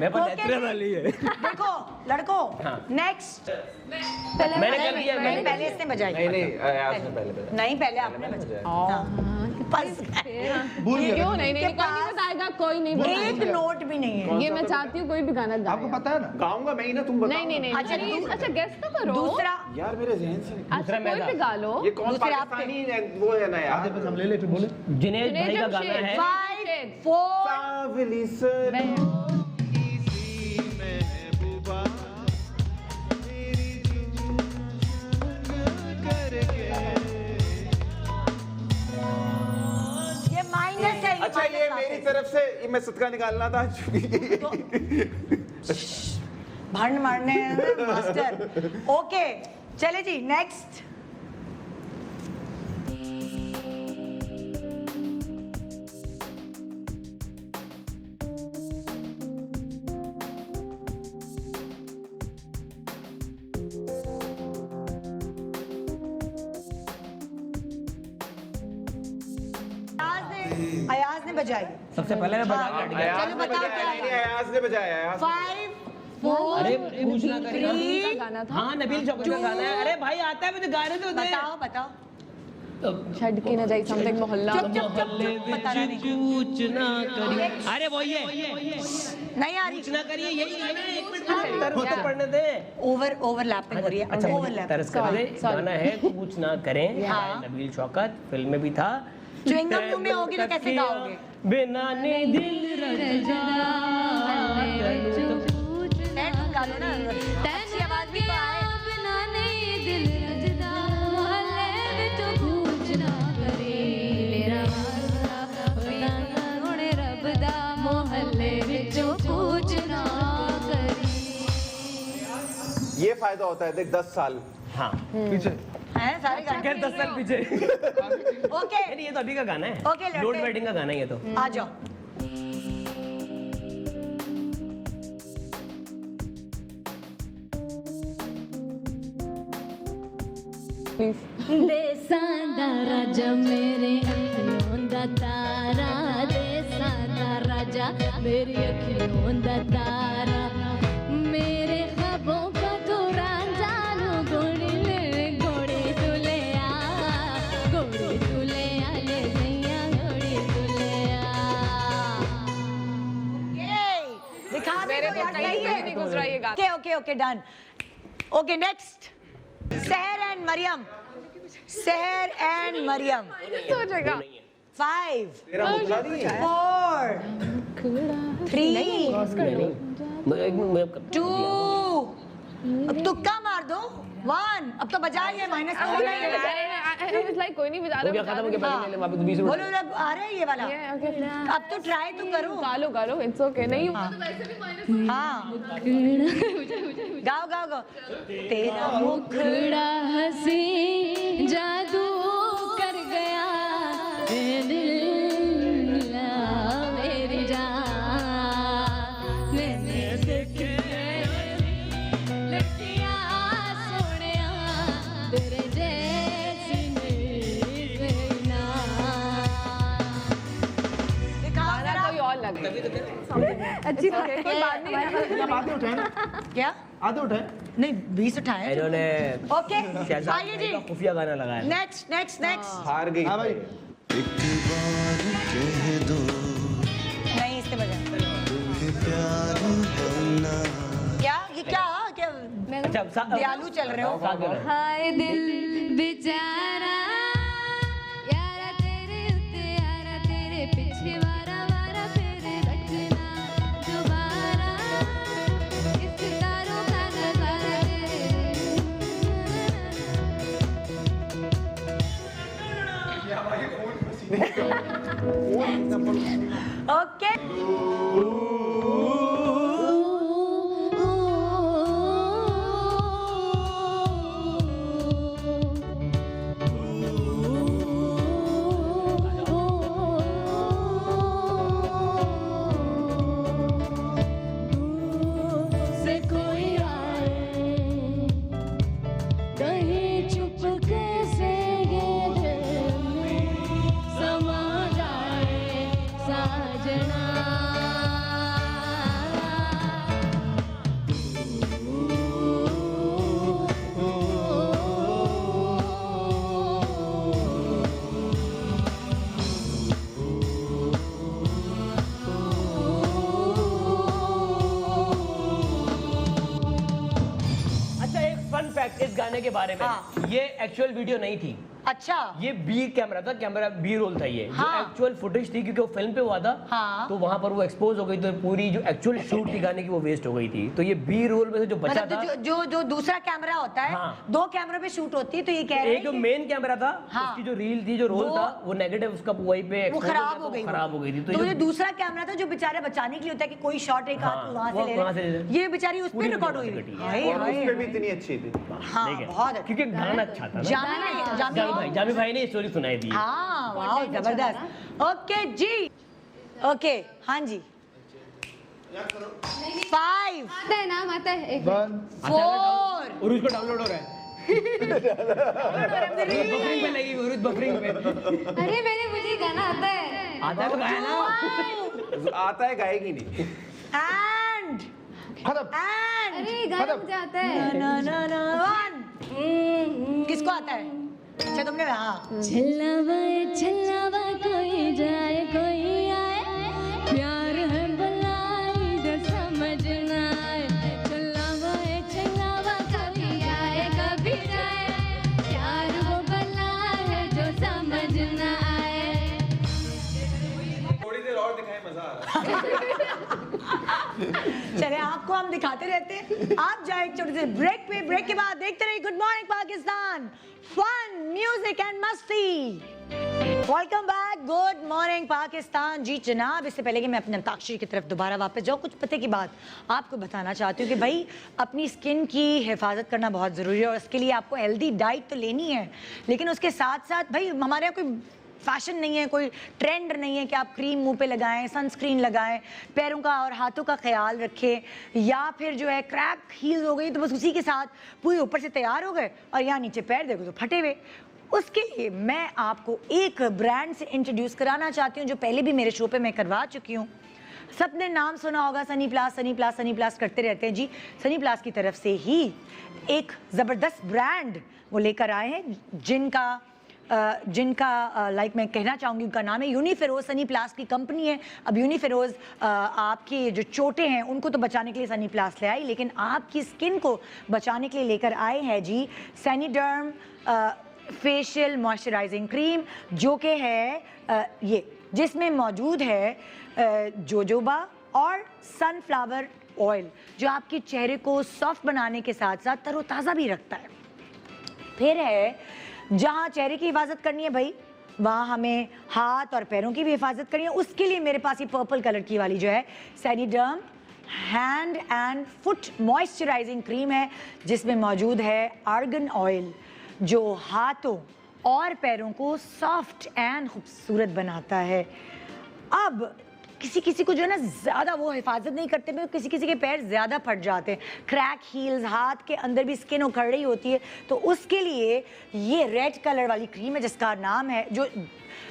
मेरे पास Okay, नेचुरल वाली है देखो लड़कों हाँ। नेक्स्ट। मैंने कर दिया, मैंने पहले इसने बजाई। नहीं अयाज ने पहले बजाया। नहीं पहले आपने बजाया। हाँ। फंस गए। भूल गए। क्यों नहीं नहीं कोई नहीं बताएगा, कोई नहीं बताएगा। एक नोट भी नहीं है। ये मैं चाहती हूँ कोई भी गाना गाए। आपको पता है ना? गाऊंगा मैं ही ना, तुम बताओ। नहीं नहीं नहीं अच्छा, नहीं, अच्छा गेस तो करो। दूसरा यार मेरे जहन से अच्छा कोई भी गा लो। ये कौन दूसरे आप पाकिस्तानी है, वो है ना यार। बस हम ले ले फिर बोले। जुनैद भाई का गाना है 5 4 सावली सर ये माइनस है। अच्छा ये मेरी तरफ से ये मैं सदका निकालना था। भंड मारने मास्टर। ओके चले जी नेक्स्ट। अयाज ने बजाई। सबसे पहले मैं बजा के अयाज चलो ने बताओ बजाया, क्या नहीं अयाज ने बजाया। अयाज ने 5 4 अरे पूछना करिए। नबील का गाना था। हाँ नबील चौकट का गाना है। अरे भाई आता है मुझे गाने तो दे। बताओ बताओ। छड़ के न जाई समथिंग मोहल्ला। चुप चुप चुप चुप बताना नहीं। पूछना करिए। अरे वही है। नहीं आ रही। पूछना करिए यही गाना है। एक मिनट तरस तो पढ़ने दे। ओवरलैपिंग हो रही है। अच्छा मुझे ओवरलैप। तरस कर दे। गाना है कुछ ना करें। हाँ। नबील चौकत फिल्म में भी था। च्युइंगम मुंह में होगी तो कैसे गाओगे? बिना ने दिल रजा तुम गा लो ना। अच्छी आवाज भी तो आए। ये फायदा होता है देख 10 साल। हाँ पीछे। हैं सारे गाने। 10 साल पीछे। ओके नहीं ये तो अभी का गाना है। ओके, लड़के। लोड वेडिंग का गाना है ये तो। आ जाओ। देसांदा राजा मेरे अखियों दा तारा, देसांदा राजा मेरी अखियों दा तारा, मेरे ख्वाबों का तू रांझा लो, घोड़ी ले घोड़ी तू ले आ, घोड़ी तू ले आ, ले जैया घोड़ी तू ले आ। दिखा दे मेरे तो तो यार कहीं सही से है। भी नहीं गुजरा ये गाना। Okay okay okay done. Okay next. सहर एंड मरियम। सहर एंड मरियम। सोचेगा 5 तेरा मुखड़ा नहीं है। 4 3 2 अब तुक्का मार दो 1। अब तो बजा लिया माइनस में होना ही है। लाइक कोई नहीं बजा हो गया रहा। खत्म हो गया। पहले ले ले वापस 20 रुपए। बोलो अब आ रहा है ये वाला। अब तो ट्राई तो करो। गालो गालो इट्स ओके। नहीं हाँ गाओ गाओ गाओ। तेरा मुखड़ा हंसी जादू कर गया, ए दिल मेरी जान, मैंने देखी लड़कियां सोनिया तेरे जैसी नहीं ना। दिखाओ जरा। कोई और लग अच्छी बात है, कोई बात नहीं। आप आधे उठाए ना? क्या आधे उठाए? नहीं 20 उठाए। इन्होंने ओके शहजाद आइए भाई जी का खुफिया गाना लगाया। Next next next. हार गई। हाँ भाई। एक बार कह दो नहीं इससे बजा। प्यार होना क्या ये क्या क्या अच्छा दयालु चल रहे हो। हाय दिल बेचारा, यारा तेरे उत्ते यारा तेरे पीछे वारा वारा फिर रखना दोबारा, इस तारों का नजारा ओके फैक्ट इस गाने के बारे में, हाँ। ये एक्चुअल वीडियो नहीं थी, अच्छा, ये बी कैमरा था, कैमरा बी रोल था ये, हाँ। जो एक्चुअल फुटेज थी क्योंकि वो फिल्म पे हुआ था, हाँ। तो वहां पर वो एक्सपोज हो गई, तो पूरी जो एक्चुअल शूट थी गाने की वो वेस्ट हो गई थी। तो ये बी रोल में से जो बचा मतलब था, जो दूसरा कैमरा होता है, हाँ। 2 कैमरों पे शूट होती है, तो ये कह रहे एक जो हैं मेन कैमरा था, हाँ। उसकी जो रील थी, जो रोल था, वो नेगेटिव उसका वही पे वो expose खराब गया, हो तो गई, खराब हो गई थी। तो जो दूसरा कैमरा था जो बेचारा बचाने के लिए होता है कि कोई शॉट एक हाथ हाँ, वहां वो से वहाँ से ले ले ले, ले। ये बेचारी उस पे पूरी रिकॉर्ड वीडियो हुई कटी। हाय, और हाय, उस पे भी इतनी अच्छी थी। हाँ ठीक है। बहुत अच्छा। क्योंकि गाना अच्छा था ना। जामी भाई ने स्टोरी सुनाई थी। हाँ वाह जबरदस्त। ओके जी, ओके हाँ जी, 5 आता है नाम आता है एक 4 और उसको डाउनलोड हो रहा है। बफरिंग पे लगी, और बफरिंग पे अरे मैंने मुझे गाना आता है। आता है तो गाया ना। आता है, गाएगी नहीं। एंड खत्म। अरे गाना मुझे आता है। ना ना ना 1 किसको आता है? अच्छा तुमने, हाँ छल्लावा कोई जाए कोई आए, प्यार है भलाई इधर समझ ना आए। छल्लावा कभी आए कभी जाए, प्यार वो भला है जो समझ ना आए। थोड़ी देर और दिखाए, मजा आ रहा है। चले आपको हम दिखाते रहते हैं, आप जाए एक छोटे से ब्रेक पे, ब्रेक के बाद देखते रहिए good morning Pakistan, fun music and मस्ती। Welcome back, good morning Pakistan. जी जनाब, इससे पहले कि मैं अपने अंताक्षरी की तरफ दोबारा वापस जाऊँ, कुछ पते की बात आपको बताना चाहती हूँ कि भाई अपनी स्किन की हिफाजत करना बहुत ज़रूरी है और उसके लिए आपको हेल्दी डाइट तो लेनी है, लेकिन उसके साथ साथ भाई हमारे यहाँ कोई फैशन नहीं है, कोई ट्रेंड नहीं है कि आप क्रीम मुंह पे लगाएं, सनस्क्रीन लगाएं, पैरों का और हाथों का ख्याल रखें, या फिर जो है क्रैक हील्स हो गई तो बस उसी के साथ पूरे ऊपर से तैयार हो गए और यहाँ नीचे पैर देखो तो फटे हुए। उसके लिए मैं आपको एक ब्रांड से इंट्रोड्यूस कराना चाहती हूँ जो पहले भी मेरे शो पे मैं करवा चुकी हूँ। सबने नाम सुना होगा, सनी प्लास, सनी प्लास, सनी प्लास करते रहते हैं जी। सनी प्लास की तरफ से ही एक ज़बरदस्त ब्रांड वो लेकर आए हैं जिनका लाइक मैं कहना चाहूँगी उनका नाम है यूनिफेरोज। सनी प्लास की कंपनी है। अब यूनिफेरोज आपकी जो चोटें हैं उनको तो बचाने के लिए सनी प्लास ले आई, लेकिन आपकी स्किन को बचाने के लिए लेकर आए हैं जी सैनिडर्म फेशियल मॉइस्चराइजिंग क्रीम, जो कि है ये, जिसमें मौजूद है जोजोबा और सनफ्लावर ऑयल, जो आपके चेहरे को सॉफ्ट बनाने के साथ साथ तरोताज़ा भी रखता है। फिर है जहाँ चेहरे की हिफाजत करनी है भाई, वहाँ हमें हाथ और पैरों की भी हिफाजत करनी है, उसके लिए मेरे पास ये पर्पल कलर की वाली जो है Saniderm hand and foot moisturising cream है, जिसमें मौजूद है आर्गन ऑयल, जो हाथों और पैरों को सॉफ्ट एंड खूबसूरत बनाता है। अब किसी को जो है ना ज़्यादा वो हिफाजत नहीं करते, किसी के पैर ज़्यादा फट जाते हैं, क्रैक हील्स, हाथ के अंदर भी स्किन उखड़ रही होती है, तो उसके लिए ये रेड कलर वाली क्रीम है जिसका नाम है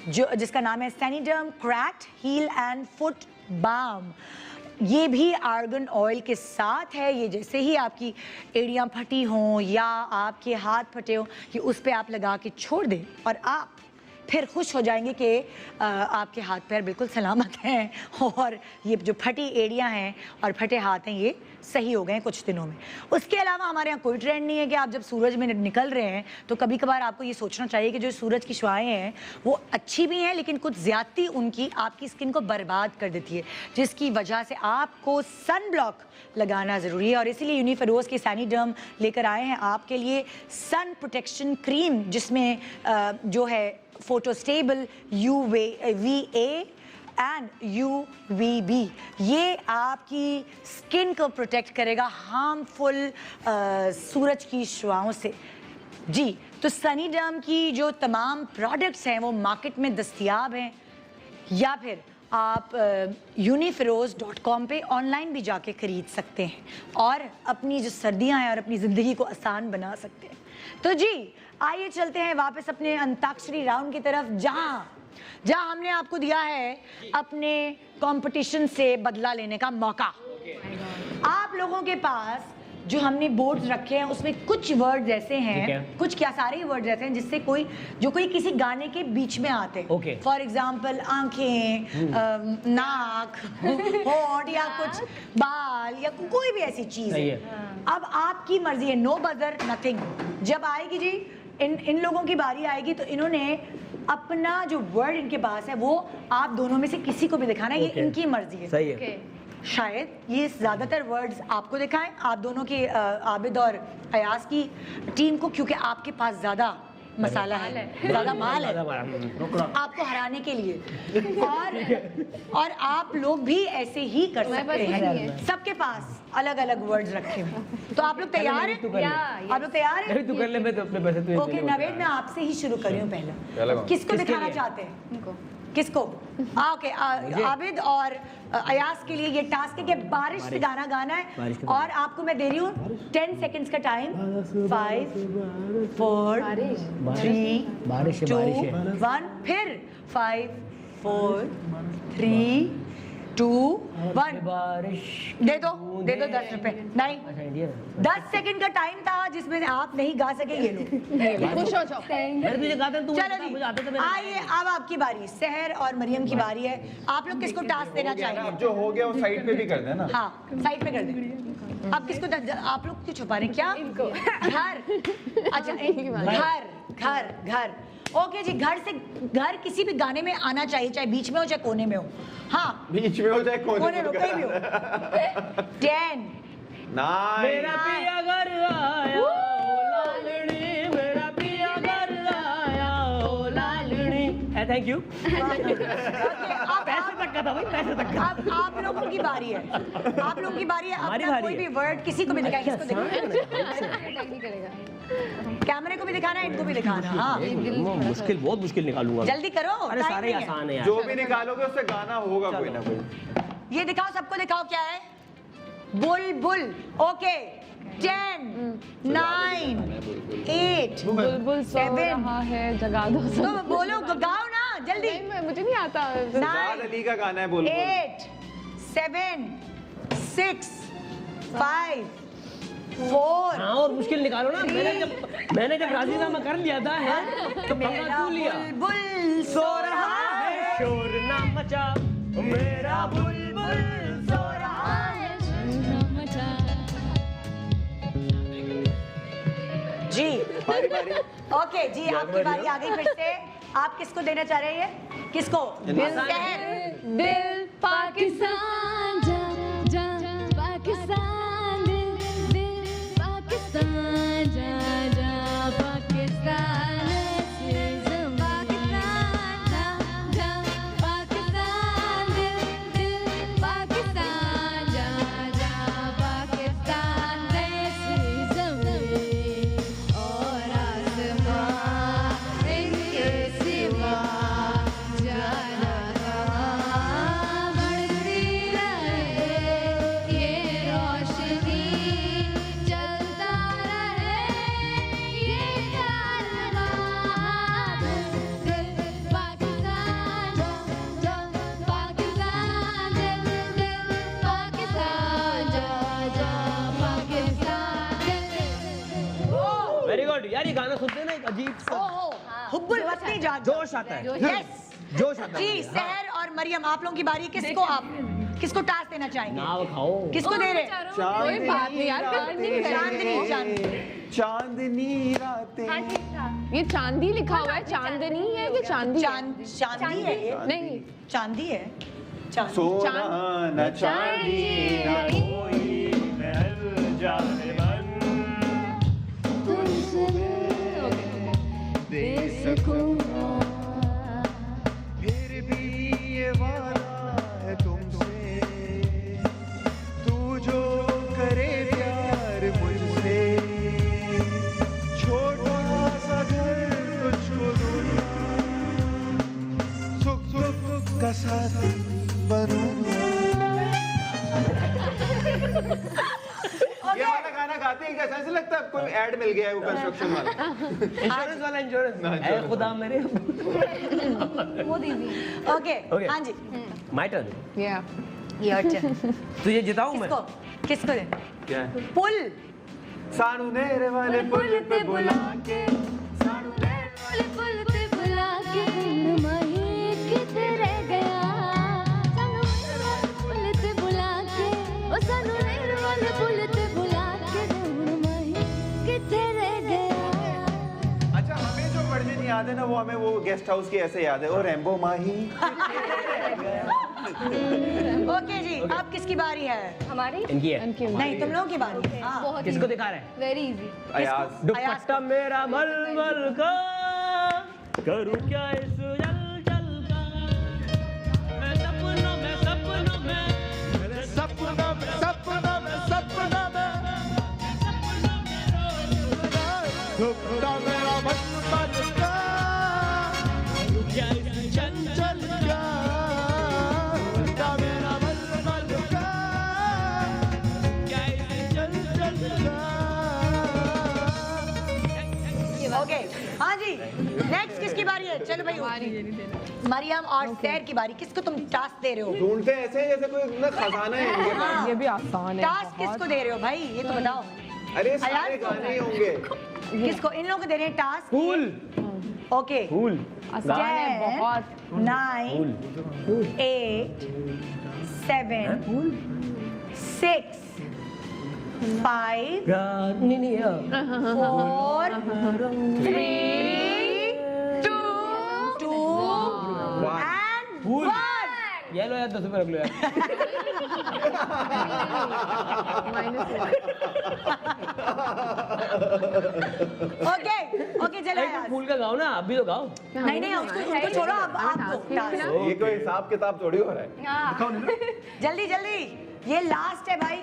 जिसका नाम है Saniderm cracked heel and foot balm. ये भी आर्गन ऑयल के साथ है। ये जैसे ही आपकी एड़ियाँ फटी हों या आपके हाथ फटे हों, कि उस पर आप लगा के छोड़ दें और आप फिर खुश हो जाएंगे कि आपके हाथ पैर बिल्कुल सलामत हैं और ये जो फटी एड़ियाँ हैं और फटे हाथ हैं ये सही हो गए हैं कुछ दिनों में। उसके अलावा हमारे यहाँ कोई ट्रेंड नहीं है कि आप जब सूरज में निकल रहे हैं तो कभी कभार आपको ये सोचना चाहिए कि जो सूरज की शुआएं हैं वो अच्छी भी हैं, लेकिन कुछ ज़्यादती उनकी आपकी स्किन को बर्बाद कर देती है, जिसकी वजह से आपको सन ब्लॉक लगाना ज़रूरी है। और इसीलिए यूनिफेरोज की सैनिडर्म लेकर आए हैं आपके लिए सन प्रोटेक्शन क्रीम, जिसमें जो है फोटोस्टेबल UVA एंड UVB, ये आपकी स्किन को प्रोटेक्ट करेगा हार्मफुल सूरज की शुआओं से। जी तो सनीडर्म की जो तमाम प्रोडक्ट्स हैं वो मार्केट में दस्तयाब हैं, या फिर आप uniferoz.com पे ऑनलाइन भी जाके ख़रीद सकते हैं और अपनी जो सर्दियां हैं और अपनी ज़िंदगी को आसान बना सकते हैं। तो जी आइए चलते हैं वापस अपने अंताक्षरी राउंड की तरफ, जहां हमने आपको दिया है अपने कंपटीशन से बदला लेने का मौका। आप लोगों के पास जो हमने बोर्ड्स रखे हैं उसमें कुछ वर्ड्स ऐसे ठीक है। हैं, कुछ क्या सारे ही वर्ड्स ऐसे हैं जिससे कोई किसी गाने के बीच में आते हैं। Okay. फॉर एग्जाम्पल आंखें, नाक, होंठ या कुछ बाल या कोई भी ऐसी चीज सही है। है। अब आपकी मर्जी है, नो बजर नथिंग। जब आएगी जी इन लोगों की बारी आएगी तो इन्होंने अपना जो वर्ड इनके पास है वो आप दोनों में से किसी को भी दिखाना है। ये Okay. इनकी मर्जी है। सही है। शायद ये ज्यादातर वर्ड्स आपको दिखाएं, आप दोनों की आबिद और अयाज की टीम को, क्योंकि आपके पास ज्यादा मसाला है, ज्यादा माल है आपको हराने के लिए। और आप लोग भी ऐसे ही कर सकते हैं। सबके पास अलग अलग वर्ड्स रखे हुए। तो आप लोग तैयार हैं? आप लोग तैयार हैं? तू कर ले, मैं तो अपने पैसे तुझे ओके नवेद, मैं आपसे ही शुरू कर रही हूँ पहला। किसको दिखाना चाहते हैं? किसको? ओके, आबिद और अयाज के लिए ये टास्क है कि बारिश से गाना गाना है। और आपको मैं दे रही हूँ 10 सेकंड्स का टाइम। 5 4 3 2 1 फिर 5 4 3 2 1 दे दो 10 रुपए। नहीं, 10 सेकंड का टाइम था जिसमें से आप नहीं गा सके। ये लो, खुश हो जाओ। चलो जी, आइए अब आपकी बारी। सहर और मरियम की बारी है। आप लोग किसको टास्क देना अब चाहेंगे? जो हो गया वो साइड पे भी कर देना। हाँ, साइड पे कर दें। अब किसको आप लोग क्यों छुपा रहे हैं? क्या घर? अच्छा, घर। ओके जी, घर किसी भी गाने में आना चाहिए, चाहे बीच में हो चाहे कोने में हो। हाँ, बीच में हो चाहे कोने में, कहीं भी हो। 10 मेरा पिया घर आया ओ लालड़ी, मेरा पिया घर आया ओ लालड़ी। Thank you. पैसे तक का था भाई, पैसे तक का। अब आप लोगों की बारी है। आप लोगों की बारी है। हमारी अपना बारी कोई है। भी वर्ड किसी को भी दिखाएं। किसको दिखाना? कैमरे को भी दिखाना है, इनको भी दिखाना। हाँ, बहुत मुश्किल निकालूंगा। जल्दी करो। अरे टाइम सारे नहीं है। आसान है यार। जो भी निकालोगे उससे गाना होगा कोई ना कोई। ये दिखाओ, सबको दिखाओ क्या है। बुलबुल। ओके, 10 9 8 बुलबुल सो 7 रहा है, जगा दो सब। तो बोलो, गाओ ना जल्दी। मुझे नहीं आता। जाद अली का गाना है बोल। 8 7 6 5 4 हाँ, और मुश्किल निकालो ना। मैंने जब राजीनामा कर लिया था तो पंगा क्यों लिया? बुलबुल सो रहा है, शोर ना मचा, मेरा बुलबुल सो रहा है। जी ओके जी, आपकी बारी आ गई फिर से। आप किसको देना चाह रहे हैं? किसको? सहर। दिल पाकिस्तान जा जा पाकिस्तान, दिल पाकिस्तान जा जा पाकिस्तान से पाकिस्तान जा जा पाकिस्तान, दिल पाकिस्तान जा जा पाकिस्तान से ज़मीन और आसमां इनके सिवा जाना कहाँ बढ़ती रहे ये रोशनी, चलता रहे ये कारवां, दिल पाकिस्तान जा पाकिस्तान, दिल पाकिस्तान जा पाकिस्तान। वेरी गुड यार। ये गाना सुनते हैं ना, एक अजीब सा हुब्बुल वतनी जा जोश आता है। यस जोश आता है। जी। सहर और मरियम, आप लोगों की बारी। किसको टास्क देना चाहेंगे? नाव खाओ। किसको दे रहे? कोई बात नहीं यार, करनी है। चांदनी। चांदनी रातें। ये चांदी लिखा हुआ है, चांदनी है कि चांदी है? चांदी है ये? नहीं, चांदी है। चांदी। सोना न चांदी न कोई महल जाने मन, तुझसे दे सकूं फिर भी ये वादा है तुमसे, तू जो करे प्यार मुझसे, छोटा सा घर तुझको दूंगा, सुख सुख का साथी बनूंगा। ये वाला गाना गाते हैं क्या? ऐसा लगता है कोई ऐड मिल गया है वो कंस्ट्रक्शन वाला। इंश्योरेंस वाला इंश्योरेंस। ऐ खुदा मेरे। ओके, हाँ जी। My turn. या योर टर्न। तुझे जिताऊं मैं? किसको दे? क्या है? पुल। सानू नेरे वाले पुल पे बुला के पुल पे बुला के माही किथे रह गया पुल पे बुला के ओ सानू नेरे वाले पुल पे बुला के माही किथे रह गया। अच्छा हमें जो वर्जन याद है ना वो हमें वो गेस्ट हाउस की ऐसे याद है ओ रैम्बो माही। ओके जी अब किसकी बारी है? हमारी इनकी है। नहीं तुम लोगों की बारी है। हाँ। बहुत किसको दिखा रहे हैं? Very easy. अयाज दुपट्टा मेरा मलमल का करूं क्या इस जल जल का मैं सपनों में सपना में दुपट्टा मेरा मलमल का क्या इस चंचल का दुपट्टा मेरा मलमल का क्या इस चंचल ओके हाँ जी नेक्स्ट किसकी बारी है? चलो भाई मरियम और सैर की बारी। किसको तुम टास्क दे रहे हो? ढूंढते ऐसे हैं जैसे कोई ना खजाना है इनके पास। ये भी आसान है। टास्क किसको दे रहे हो भाई ये तो बताओ। अरे सारे अयाज को। गाने ही होंगे। किसको? इन लोगों को दे रहे हैं टास्क। फूल ओके फूल आसान है बहुत। 9 8 7 6 5 नहीं 4 3 2 and 1 ये लो यार 10 रुपए रख लो यार। ओके ओके चलो एक यार। फूल का गाओ ना अभी तो गाओ। नहीं नहीं उनको छोड़ो अब आपको टास्क। ये कोई हिसाब किताब थोड़ी हो रहा है। जल्दी जल्दी ये लास्ट है भाई।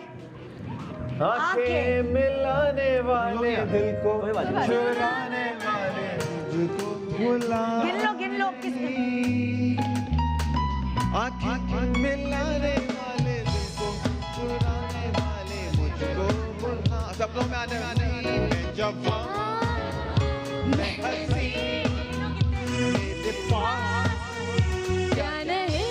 आंखें मिलाने वाले दिल को चुराने वाले मुझको बुला गिन लो किसको। आँखें मिलाने वाले दिल को चुराने वाले मुझको बुला सपनों में आने वाले जवान मैं हंसी मेरे पास क्या नहीं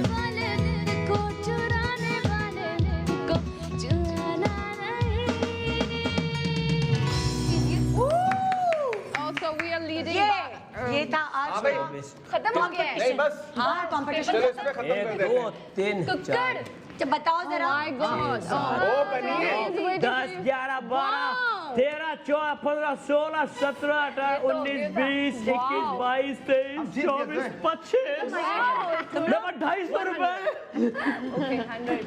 वाले दिल को चुराने वाले दिल को चुराना नहीं। Also we are leading. ये था आज हाँ भाई खत्म हो गया है। नहीं बस हाँ कंपटीशन। चलो इसमें खत्म कर 1 देते 2 हैं। 3 4 जब बताओ जरा। My God. ओ बनिए 10 11 12 13 14 15 16 17 18 19 20 21 22 23 24 25 नंबर 250 रुपए। Okay,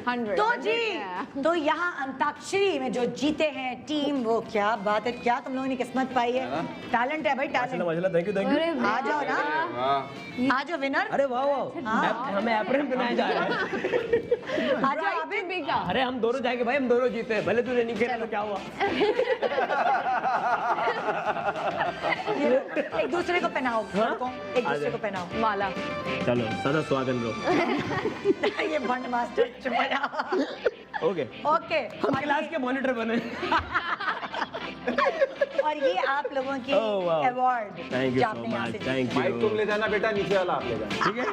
100. तो जी तो यहाँ अंताक्षरी में जो जीते हैं टीम वो क्या बात है क्या तुम लोगों ने किस्मत पाई है। टैलेंट है भाई टैलेंट। माशाल्लाह थैंक यू आ जाओ ना वाह आ जाओ विनर। अरे वाह वाह हमें एप्रन पहनाया जा रहा है। आ जाओ अभी अरे हम दोनों जाएंगे भाई हम दोनों जीते भले तूने नहीं खेला तो क्या हुआ। एक दूसरे को पहनाओ लड़कों, एक दूसरे को पहनाओ माला। चलो सदा स्वागत ब्रो। ये भंड मास्टर चुप जा। ओके ओके हम क्लास के मॉनिटर बने। और ये आप लोगों की Oh, wow. Award thank you so much thank माइक तुम यू। ले जाना बेटा नीचे वाला आप ले जाना। ठीक है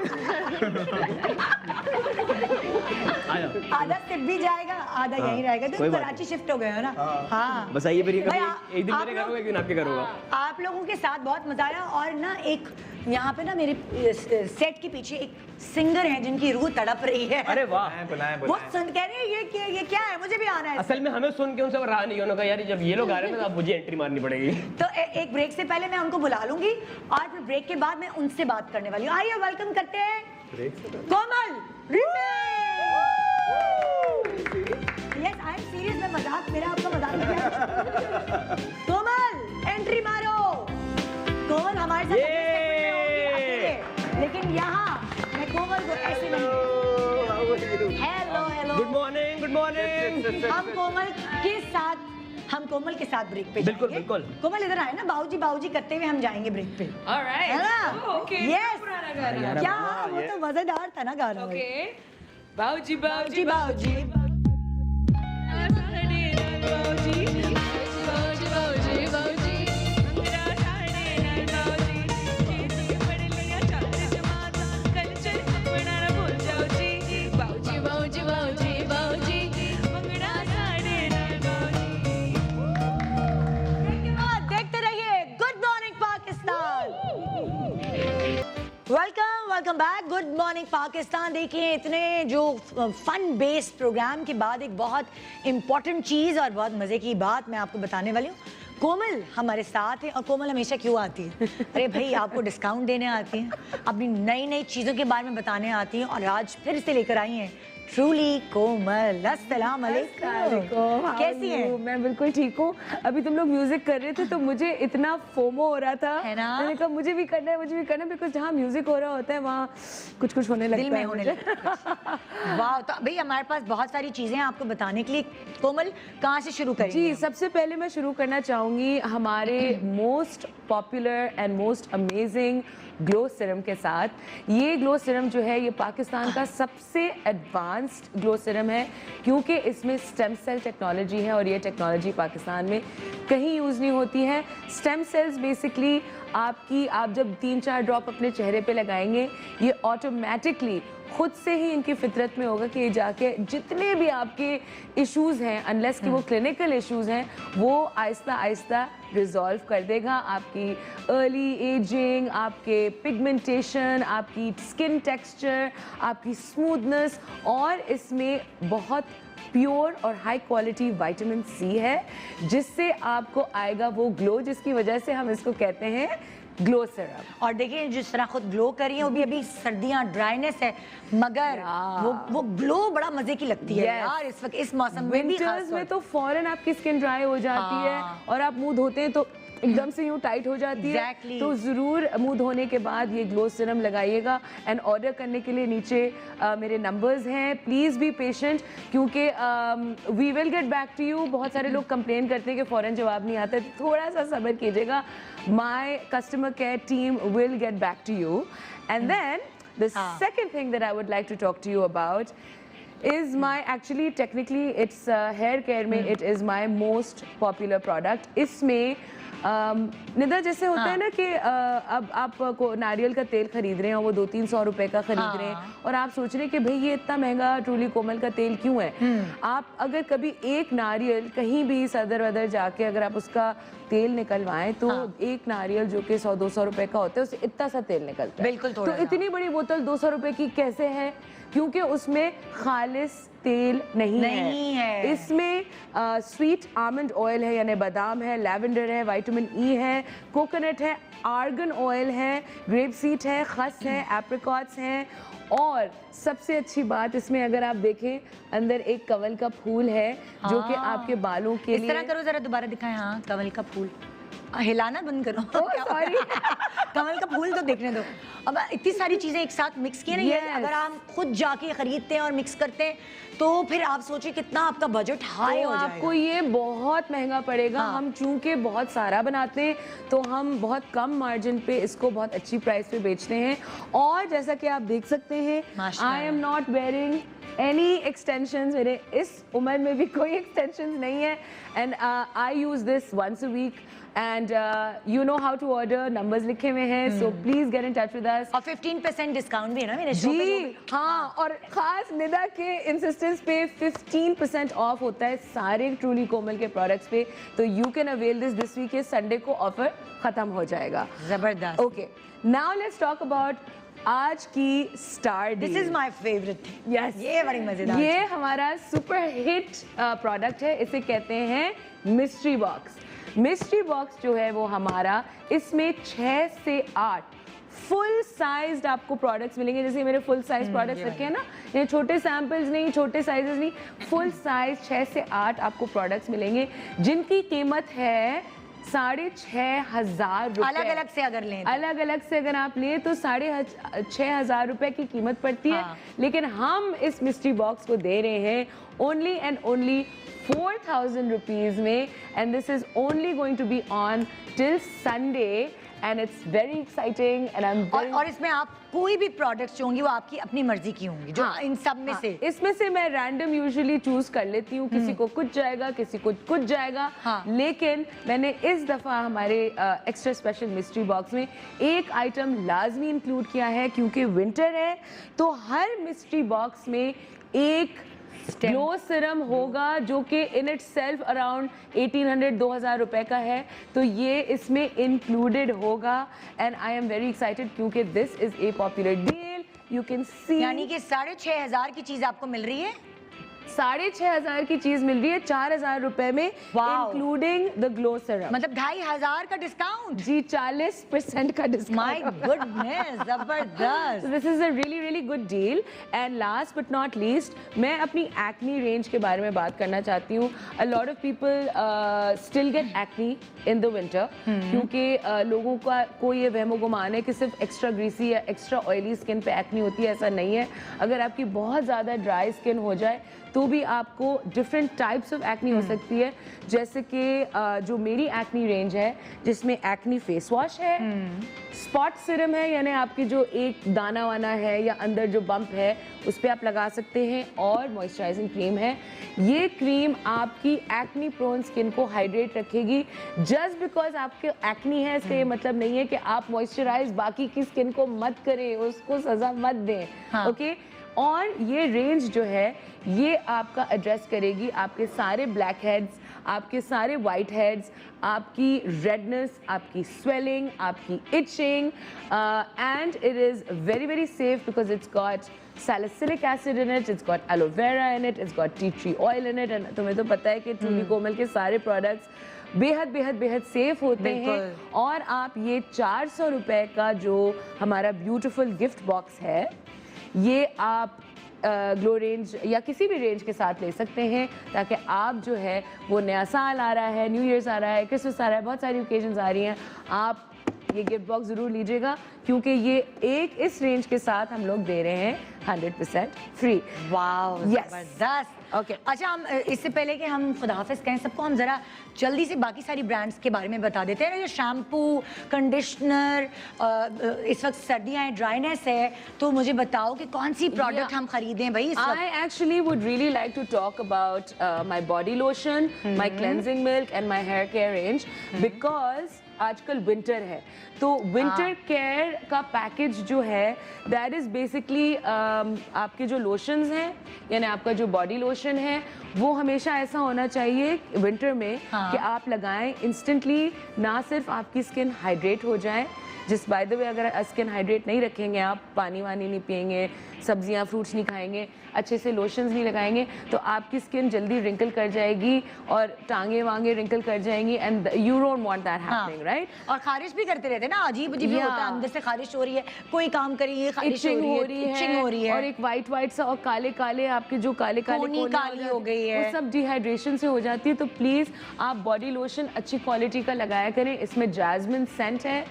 आया आधा सिर्फ भी जाएगा आधा यहीं रहेगा। तो कोई बात कराची शिफ्ट हो गए हो ना। हाँ बस आइए फिर ये भाई, एक दिन आप मेरे लोग- करूँगा एक दिन आपके करूँगा। आप लोगों के साथ बहुत मजा आया और ना एक यहाँ पे ना मेरे सेट के पीछे एक सिंगर है जिनकी रूह तड़प रही है। अरे वाह बुलाएं वो सुन कह रहे हैं ये क्या है मुझे भी आना है। असल में हमें सुन के उनसे रहा नहीं उन्होंने कहा यार जब ये लोग आ रहे हैं ना अब मुझे एंट्री मारनी पड़ेगी। तो एक ब्रेक से पहले मैं उनको बुला लूंगी और फिर ब्रेक के बाद मैं उनसे बात करने वाली हूँ। आइए वेलकम करते हैं कोमल। यस आई एम सीरियस मैं मजाक मेरा आपका मजाक नहीं है। कोमल एंट्री मारो। कोमल हमारे साथ अगले segment में होगी अकेले, लेकिन यहाँ मैं कोमल को ऐसे नहीं। हेलो हेलो गुड मॉर्निंग हम कोमल के साथ ब्रेक पे बिल्कुल, जाएंगे। बिल्कुल। कोमल इधर आए ना बाऊजी करते हुए हम जाएंगे ब्रेक पे। है ना? Yes। क्या वो तो मजेदार था ना गाना। बाऊजी बाऊजी बाऊजी बैक, गुड मॉर्निंग पाकिस्तान। देखिए इतने जो फन बेस्ड प्रोग्राम के बाद एक बहुत इंपॉर्टेंट चीज़ और बहुत मज़े की बात मैं आपको बताने वाली हूँ। कोमल हमारे साथ है और कोमल हमेशा क्यों आती है? अरे भाई आपको डिस्काउंट देने आती हैं, अपनी नई नई चीज़ों के बारे में बताने आती हैं और आज फिर से लेकर आई हैं ट्रूली कोमल। अस्सलाम वालेकुम, कैसी हैं? मैं बिल्कुल ठीक हूँ। अभी तुम लोग म्यूजिक कर रहे थे तो मुझे इतना फोमो हो रहा था, है ना? मैंने कहा मुझे भी करना है बिकॉज जहाँ म्यूजिक हो रहा होता है वहाँ कुछ कुछ होने लगता दिल में है होने मुझे। लगता है। वाह, तो भाई हमारे पास बहुत सारी चीज़ें हैं आपको बताने के लिए। कोमल कहाँ से शुरू करेंगे? जी, सबसे पहले मैं शुरू करना चाहूँगी हमारे most popular and most amazing glow serum के साथ। ये ग्लो सीरम जो है ये पाकिस्तान का सबसे एडवांस्ड ग्लो सीरम है क्योंकि इसमें स्टेम सेल टेक्नोलॉजी है और ये टेक्नोलॉजी पाकिस्तान में कहीं यूज़ नहीं होती है। स्टेम सेल्स बेसिकली आप जब 3-4 ड्रॉप अपने चेहरे पे लगाएंगे ये ऑटोमेटिकली खुद से ही इनकी फितरत में होगा कि जाके जितने भी आपके इश्यूज़ हैं, अनलेस कि वो क्लिनिकल इश्यूज़ हैं, वो आहिस्ता आहिस्ता रिजॉल्व कर देगा। आपकी अर्ली एजिंग, आपके पिगमेंटेशन, आपकी स्किन टेक्सचर, आपकी स्मूथनेस, और इसमें बहुत प्योर और हाई क्वालिटी विटामिन सी है जिससे आपको आएगा वो ग्लो जिसकी वजह से हम इसको कहते हैं ग्लो सीरम। और देखिए जिस तरह खुद ग्लो कर रही है वो भी अभी सर्दियाँ ड्राइनेस है मगर वो ग्लो बड़ा मजे की लगती है यार इस वक्त इस मौसम में भी। विंटर्स में तो फौरन आपकी स्किन ड्राई हो जाती है और आप मुंह धोते हैं तो एकदम से यूँ टाइट हो जाती है। तो ज़रूर मुंह धोने के बाद ये ग्लो सीरम लगाइएगा। एंड ऑर्डर करने के लिए नीचे मेरे नंबर्स हैं, प्लीज़ बी पेशेंट क्योंकि we will get back to you. बहुत सारे लोग कंप्लेन करते हैं कि फ़ौरन जवाब नहीं आता, थोड़ा सा सब्र कीजिएगा। My customer care team will get back to you. And then the second thing that I would like to talk to you about is my actually technically it's hair care में it is my most popular product। इसमें निदा जैसे होता है ना कि अब आप को नारियल का तेल खरीद रहे हैं और वो 200-300 रुपए का खरीद रहे हैं और आप सोच रहे हैं कि भाई ये इतना महंगा ट्रूली कोमल का तेल क्यों है। आप अगर कभी एक नारियल कहीं भी सदर वदर जाके अगर आप उसका तेल निकलवाएं तो एक नारियल जो कि 100-200 रुपए का होता है उससे इतना सा तेल निकलता है। बिल्कुल। तो इतनी बड़ी बोतल 200 रुपए की कैसे है? क्योंकि उसमें खालिस तेल नहीं है। इसमें स्वीट आमंड ऑयल है यानी बादाम है, लैवेंडर है, विटामिन ई है, कोकोनट है, आर्गन ऑयल है, ग्रेप सीड है, खस है, एप्रिकॉट्स हैं और सबसे अच्छी बात इसमें अगर आप देखें अंदर एक कमल का फूल है जो कि आपके बालों के लिए। इस तरह करो जरा दोबारा दिखाएं। हाँ, कमल का फूल हिलाना बंद करो। सॉरी कमल का फूल तो देखने दो। अब इतनी सारी चीजें एक साथ मिक्स किए ना ये अगर आप खुद जाके खरीदते हैं और मिक्स करते हैं तो फिर आप सोचिए कितना आपका बजट हाई हो जाएगा। आपको ये बहुत महंगा पड़ेगा। हम चूंकि बहुत सारा बनाते हैं तो हम बहुत कम मार्जिन पे इसको बहुत अच्छी प्राइस पे बेचते हैं। और जैसा कि आप देख सकते हैं I am not wearing any extensions. मेरे इस उम्र में भी कोई एक्सटेंशंस नहीं है and I use this once a week and you know how to order. Numbers लिखे हुए हैं so please get in touch with us. और 15% डिस्काउंट भी है ना मेरे शो पे। जी हाँ, और खास निदा के इंसिस्टेंस पे 15% ऑफ होता है सारे ट्रूली कोमल के प्रोडक्ट्स पे। तो you can avail this week. ये संडे को ऑफर खत्म हो जाएगा। जबरदस्त। Okay, now let's talk about आज की स्टार। This is my favourite thing. Yes, ये बड़ी मजेदार। ये हमारा सुपर हिट प्रोडक्ट है। इसे कहते हैं मिस्ट्री बॉक्स। मिस्ट्री बॉक्स जो है वो हमारा, इसमें 6 से 8 फुल साइज्ड आपको प्रोडक्ट्स मिलेंगे। जैसे मेरे फुल साइज प्रोडक्ट्स रखे हैं ना, ये छोटे सैंपल्स नहीं, छोटे साइजेस नहीं, फुल साइज 6 से 8 आपको प्रोडक्ट्स मिलेंगे जिनकी कीमत है 6,500 रुपए। अलग अलग से अगर लें तो। अलग अलग से अगर आप लें तो 6,500 रुपए की कीमत पड़ती है। लेकिन हम इस मिस्ट्री बॉक्स को दे रहे हैं ओनली एंड ओनली 4,000 रुपीज में and this is only going to be on till Sunday and it's very exciting and I am और इसमें आप कोई भी प्रोडक्ट्स जो होंगी वो आपकी अपनी मर्जी की होंगी जो इन सब में से। इसमें से मैं रैंडम यूजुअली चूज कर लेती हूँ, किसी को कुछ जाएगा, किसी को कुछ जाएगा। लेकिन मैंने इस दफा हमारे एक्स्ट्रा स्पेशल मिस्ट्री बॉक्स में एक आइटम लाजमी इंक्लूड किया है क्योंकि विंटर है तो हर मिस्ट्री बॉक्स में एक ग्लो सीरम होगा जो कि इन इट सेल्फ अराउंड 1800-2000 रुपए का है। तो ये इसमें इंक्लूडेड होगा and I am very excited क्योंकि this is a popular deal. You can see यानी कि 6,500 की चीज आपको मिल रही है 6,500 की चीज मिल रही है 4,000 रुपए में, Wow. Including the glow serum. मतलब 2,500 का डिस्काउंट। जी 40% का डिस्काउंट। माय गुडनेस, जबरदस्त। So this is a really really good deal and last but not least मैं अपनी acne range के बारे में बात करना चाहती हूँ। A lot of people still get acne in the winter क्योंकि लोगों को ये वहमो गुमान है कि सिर्फ एक्स्ट्रा ग्रीसी या एक्स्ट्रा ऑयली स्किन पे एक्ने होती है, ऐसा नहीं है। अगर आपकी बहुत ज़्यादा ड्राई स्किन हो जाए तो भी आपको डिफरेंट टाइप्स ऑफ एक्नी हो सकती है, जैसे कि जो मेरी एक्नी रेंज है जिसमें एक्नी फेस वॉश है, स्पॉट सिरम है यानी आपकी जो एक दाना वाना है या अंदर जो बम्प है उस पर आप लगा सकते हैं, और मॉइस्चराइजिंग क्रीम है। ये क्रीम आपकी एक्नी प्रोन स्किन को हाइड्रेट रखेगी। जस्ट बिकॉज आपके एक्नी है इसका ये मतलब नहीं है कि आप मॉइस्चराइज बाकी की स्किन को मत करें, उसको सजा मत दें। ओके और ये रेंज जो है ये आपका एड्रेस करेगी आपके सारे ब्लैक हेड्स, आपके सारे वाइट हेड्स, आपकी रेडनेस, आपकी स्वेलिंग, आपकी itching, and it is very very safe because it's got salicylic acid in it, it's got aloe vera in it, it's got tea tree oil in it, and तुम्हें तो पता है कि truly कोमल के सारे products बेहद बेहद बेहद सेफ होते हैं। और आप ये 400 रुपए का जो हमारा ब्यूटीफुल गिफ्ट बॉक्स है ये आप ग्लो रेंज या किसी भी रेंज के साथ ले सकते हैं, ताकि आप जो है वो नया साल आ रहा है, न्यू ईयर्स आ रहा है, क्रिसमस आ रहा है, बहुत सारी ओकेजन्स आ रही हैं, आप ये गिफ्ट बॉक्स ज़रूर लीजिएगा क्योंकि ये एक इस रेंज के साथ हम लोग दे रहे हैं 100% फ्री। Wow Yes. जबरदस्त। Okay. अच्छा हम इससे पहले कि हम खुदाफिज कहें सबको, हम जरा जल्दी से बाकी सारी ब्रांड्स के बारे में बता देते हैं। ये शैम्पू, कंडीशनर, इस वक्त सर्दियाँ हैं, ड्राइनेस है, तो मुझे बताओ कि कौन सी प्रोडक्ट हम खरीदें भाई इस वक्त? I actually would really like to talk about my body lotion, my cleansing milk and my hair care range because आजकल विंटर है तो विंटर केयर का पैकेज जो है दैट इज बेसिकली आपके जो लोशंस हैं यानी आपका जो बॉडी लोशन है वो हमेशा ऐसा होना चाहिए विंटर में कि आप लगाएं इंस्टेंटली, ना सिर्फ आपकी स्किन हाइड्रेट हो जाए, जिस बाय द वे अगर स्किन हाइड्रेट नहीं रखेंगे, आप पानी वानी नहीं पिएंगे, सब्जियां फ्रूट्स नहीं खाएंगे, अच्छे से लोशंस नहीं लगाएंगे तो आपकी स्किन जल्दी रिंकल कर जाएगी और टांगे वांगे रिंकल कर जाएंगी and you don't want that happening, right? और खारिश भी करते रहते हैं ना, अजीब अजीब होता है, अंदर से खारिश हो रही है, कोई काम करिए खारिश हो रही है और एक वाइट वाइट सा और काले काले आपके जो काले काले कोने काली हो गई है, वो सब डिहाइड्रेशन से हो जाती है। तो प्लीज आप बॉडी लोशन अच्छी क्वालिटी का लगाया करें, इसमें जैस्मिन सेंट है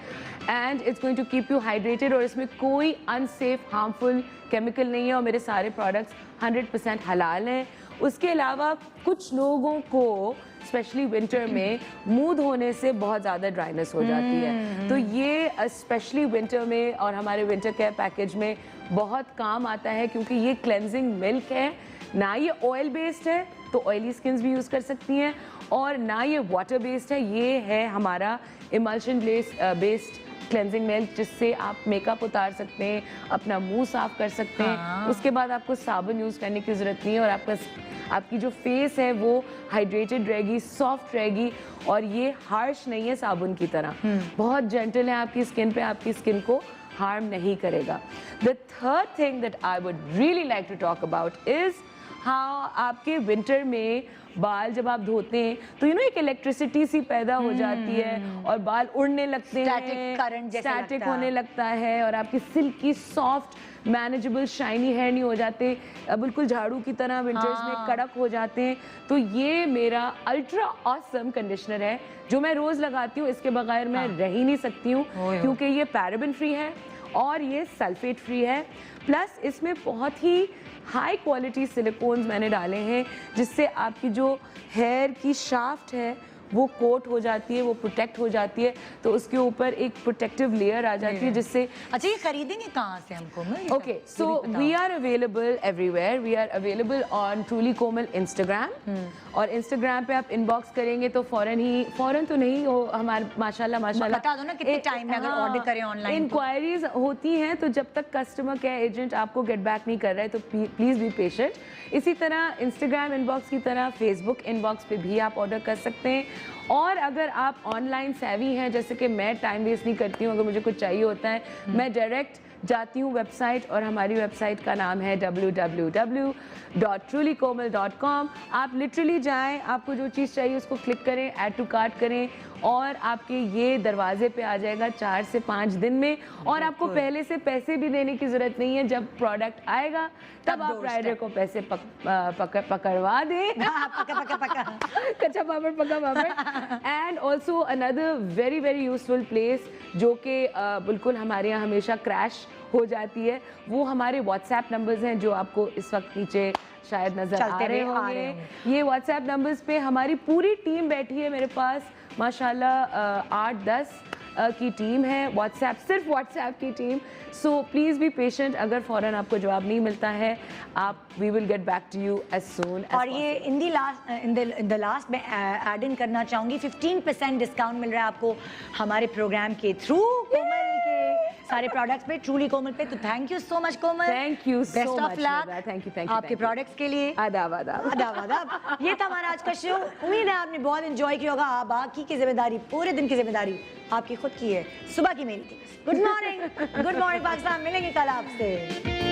and it's going to keep you hydrated और इसमें कोई अनसेफ हार्मफुल केमिकल नहीं है और मेरे सारे प्रोडक्ट्स 100% हलाल हैं। उसके अलावा कुछ लोगों को स्पेशली विंटर में मुंह धोने से बहुत ज़्यादा ड्राइनेस हो जाती है, तो ये स्पेशली विंटर में और हमारे विंटर केयर पैकेज में बहुत काम आता है क्योंकि ये क्लेंजिंग मिल्क है, ना ये ऑयल बेस्ड है तो ऑयली स्किन्स भी यूज़ कर सकती हैं, और ना ये वाटर बेस्ड है, ये है हमारा इमल्शन बेस्ड क्लेंजिंग मिल्क जिससे आप मेकअप उतार सकते हैं, अपना मुंह साफ कर सकते हैं। उसके बाद आपको साबुन यूज़ करने की ज़रूरत नहीं है और आपकी जो फेस है वो हाइड्रेटेड रहेगी, सॉफ्ट रहेगी और ये हार्श नहीं है साबुन की तरह, बहुत जेंटल है आपकी स्किन पे, आपकी स्किन को हार्म नहीं करेगा। The third thing that I would really like to talk about is हाँ आपके विंटर में बाल जब आप धोते हैं तो यू नो एक इलेक्ट्रिसिटी सी पैदा हो जाती है और बाल उड़ने लगते हैं, स्टैटिक होने लगता है और आपकी silky soft manageable shiny hair नहीं हो जाते, बिल्कुल झाड़ू की तरह विंटर्स में कड़क हो जाते हैं। तो ये मेरा अल्ट्रा ऑसम कंडीशनर है जो मैं रोज लगाती हूँ, इसके बगैर मैं रह ही नहीं सकती हूँ क्योंकि ये पैराबेन फ्री है और ये सल्फेट फ्री है, प्लस इसमें बहुत ही हाई क्वालिटी सिलिकॉन्स मैंने डाले हैं जिससे आपकी जो हेयर की शाफ्ट है वो कोट हो जाती है, वो प्रोटेक्ट हो जाती है, तो उसके ऊपर एक प्रोटेक्टिव लेयर आ जाती है जिससे। अच्छा ये खरीदेंगे कहाँ से हमको? Okay so we are available everywhere, we are available on truly Komal Instagram और इंस्टाग्राम पे आप इनबॉक्स करेंगे तो फौरन तो नहीं हो, हमारे माशाल्लाह बता दो ना कितने टाइम में अगर ऑर्डर करें ऑनलाइन। इंक्वायरीज होती हैं तो जब तक कस्टमर केयर एजेंट आपको गेट बैक नहीं कर रहा है तो प्लीज़ बी पेशेंट। इसी तरह इंस्टाग्राम इनबॉक्स की तरह फेसबुक इनबॉक्स पे भी आप ऑर्डर कर सकते हैं, और अगर आप ऑनलाइन सेवी हैं जैसे कि मैं टाइम वेस्ट नहीं करती हूँ, अगर मुझे कुछ चाहिए होता है मैं डायरेक्ट जाती हूँ वेबसाइट, और हमारी वेबसाइट का नाम है www.trulykomal.com। आप लिटरली जाएं, आपको जो चीज़ चाहिए उसको क्लिक करें, ऐड टू कार्ट करें, और आपके ये दरवाजे पे आ जाएगा 4 से 5 दिन में। और आपको पहले से पैसे भी देने की ज़रूरत नहीं है, जब प्रोडक्ट आएगा तब आप राइडर को पैसे पकड़वा दें। कच्चा पापड़ पका पापड़। And also another very very useful place जो कि बिल्कुल हमारे यहाँ हमेशा क्रैश हो जाती है, वो हमारे व्हाट्सएप नंबर्स हैं जो आपको इस वक्त नीचे शायद नजर आ रहे होंगे। ये व्हाट्सएप नंबर्स पे हमारी पूरी टीम बैठी है, मेरे पास माशाल्लाह 8-10 की टीम है, व्हाट्सएप, सिर्फ व्हाट्सएप की team. So please be patient, अगर फ़ौरन आपको जवाब नहीं मिलता है, आप we will get back to you as soon. और ये इन द लास्ट में ऐड इन करना चाहूँगी, 15% डिस्काउंट मिल रहा है आपको हमारे प्रोग्राम के थ्रू कोमल के सारे प्रोडक्ट्स पे, ट्रूली कोमल पे। तो thank you so much Komal, thank you so best of much. Luck, thank you आपके प्रोडक्ट्स के लिए। आदाब आदाब आदाब आदाब। ये था हमारा आज का शो, उम्मीद है आपने बहुत एंजॉय किया होगा। बाकी की जिम्मेदारी, पूरे दिन की जिम्मेदारी आपकी खुद की है, सुबह की मेरी थी। गुड मॉर्निंग पाकिस्तान, मिलेंगे कल आपसे।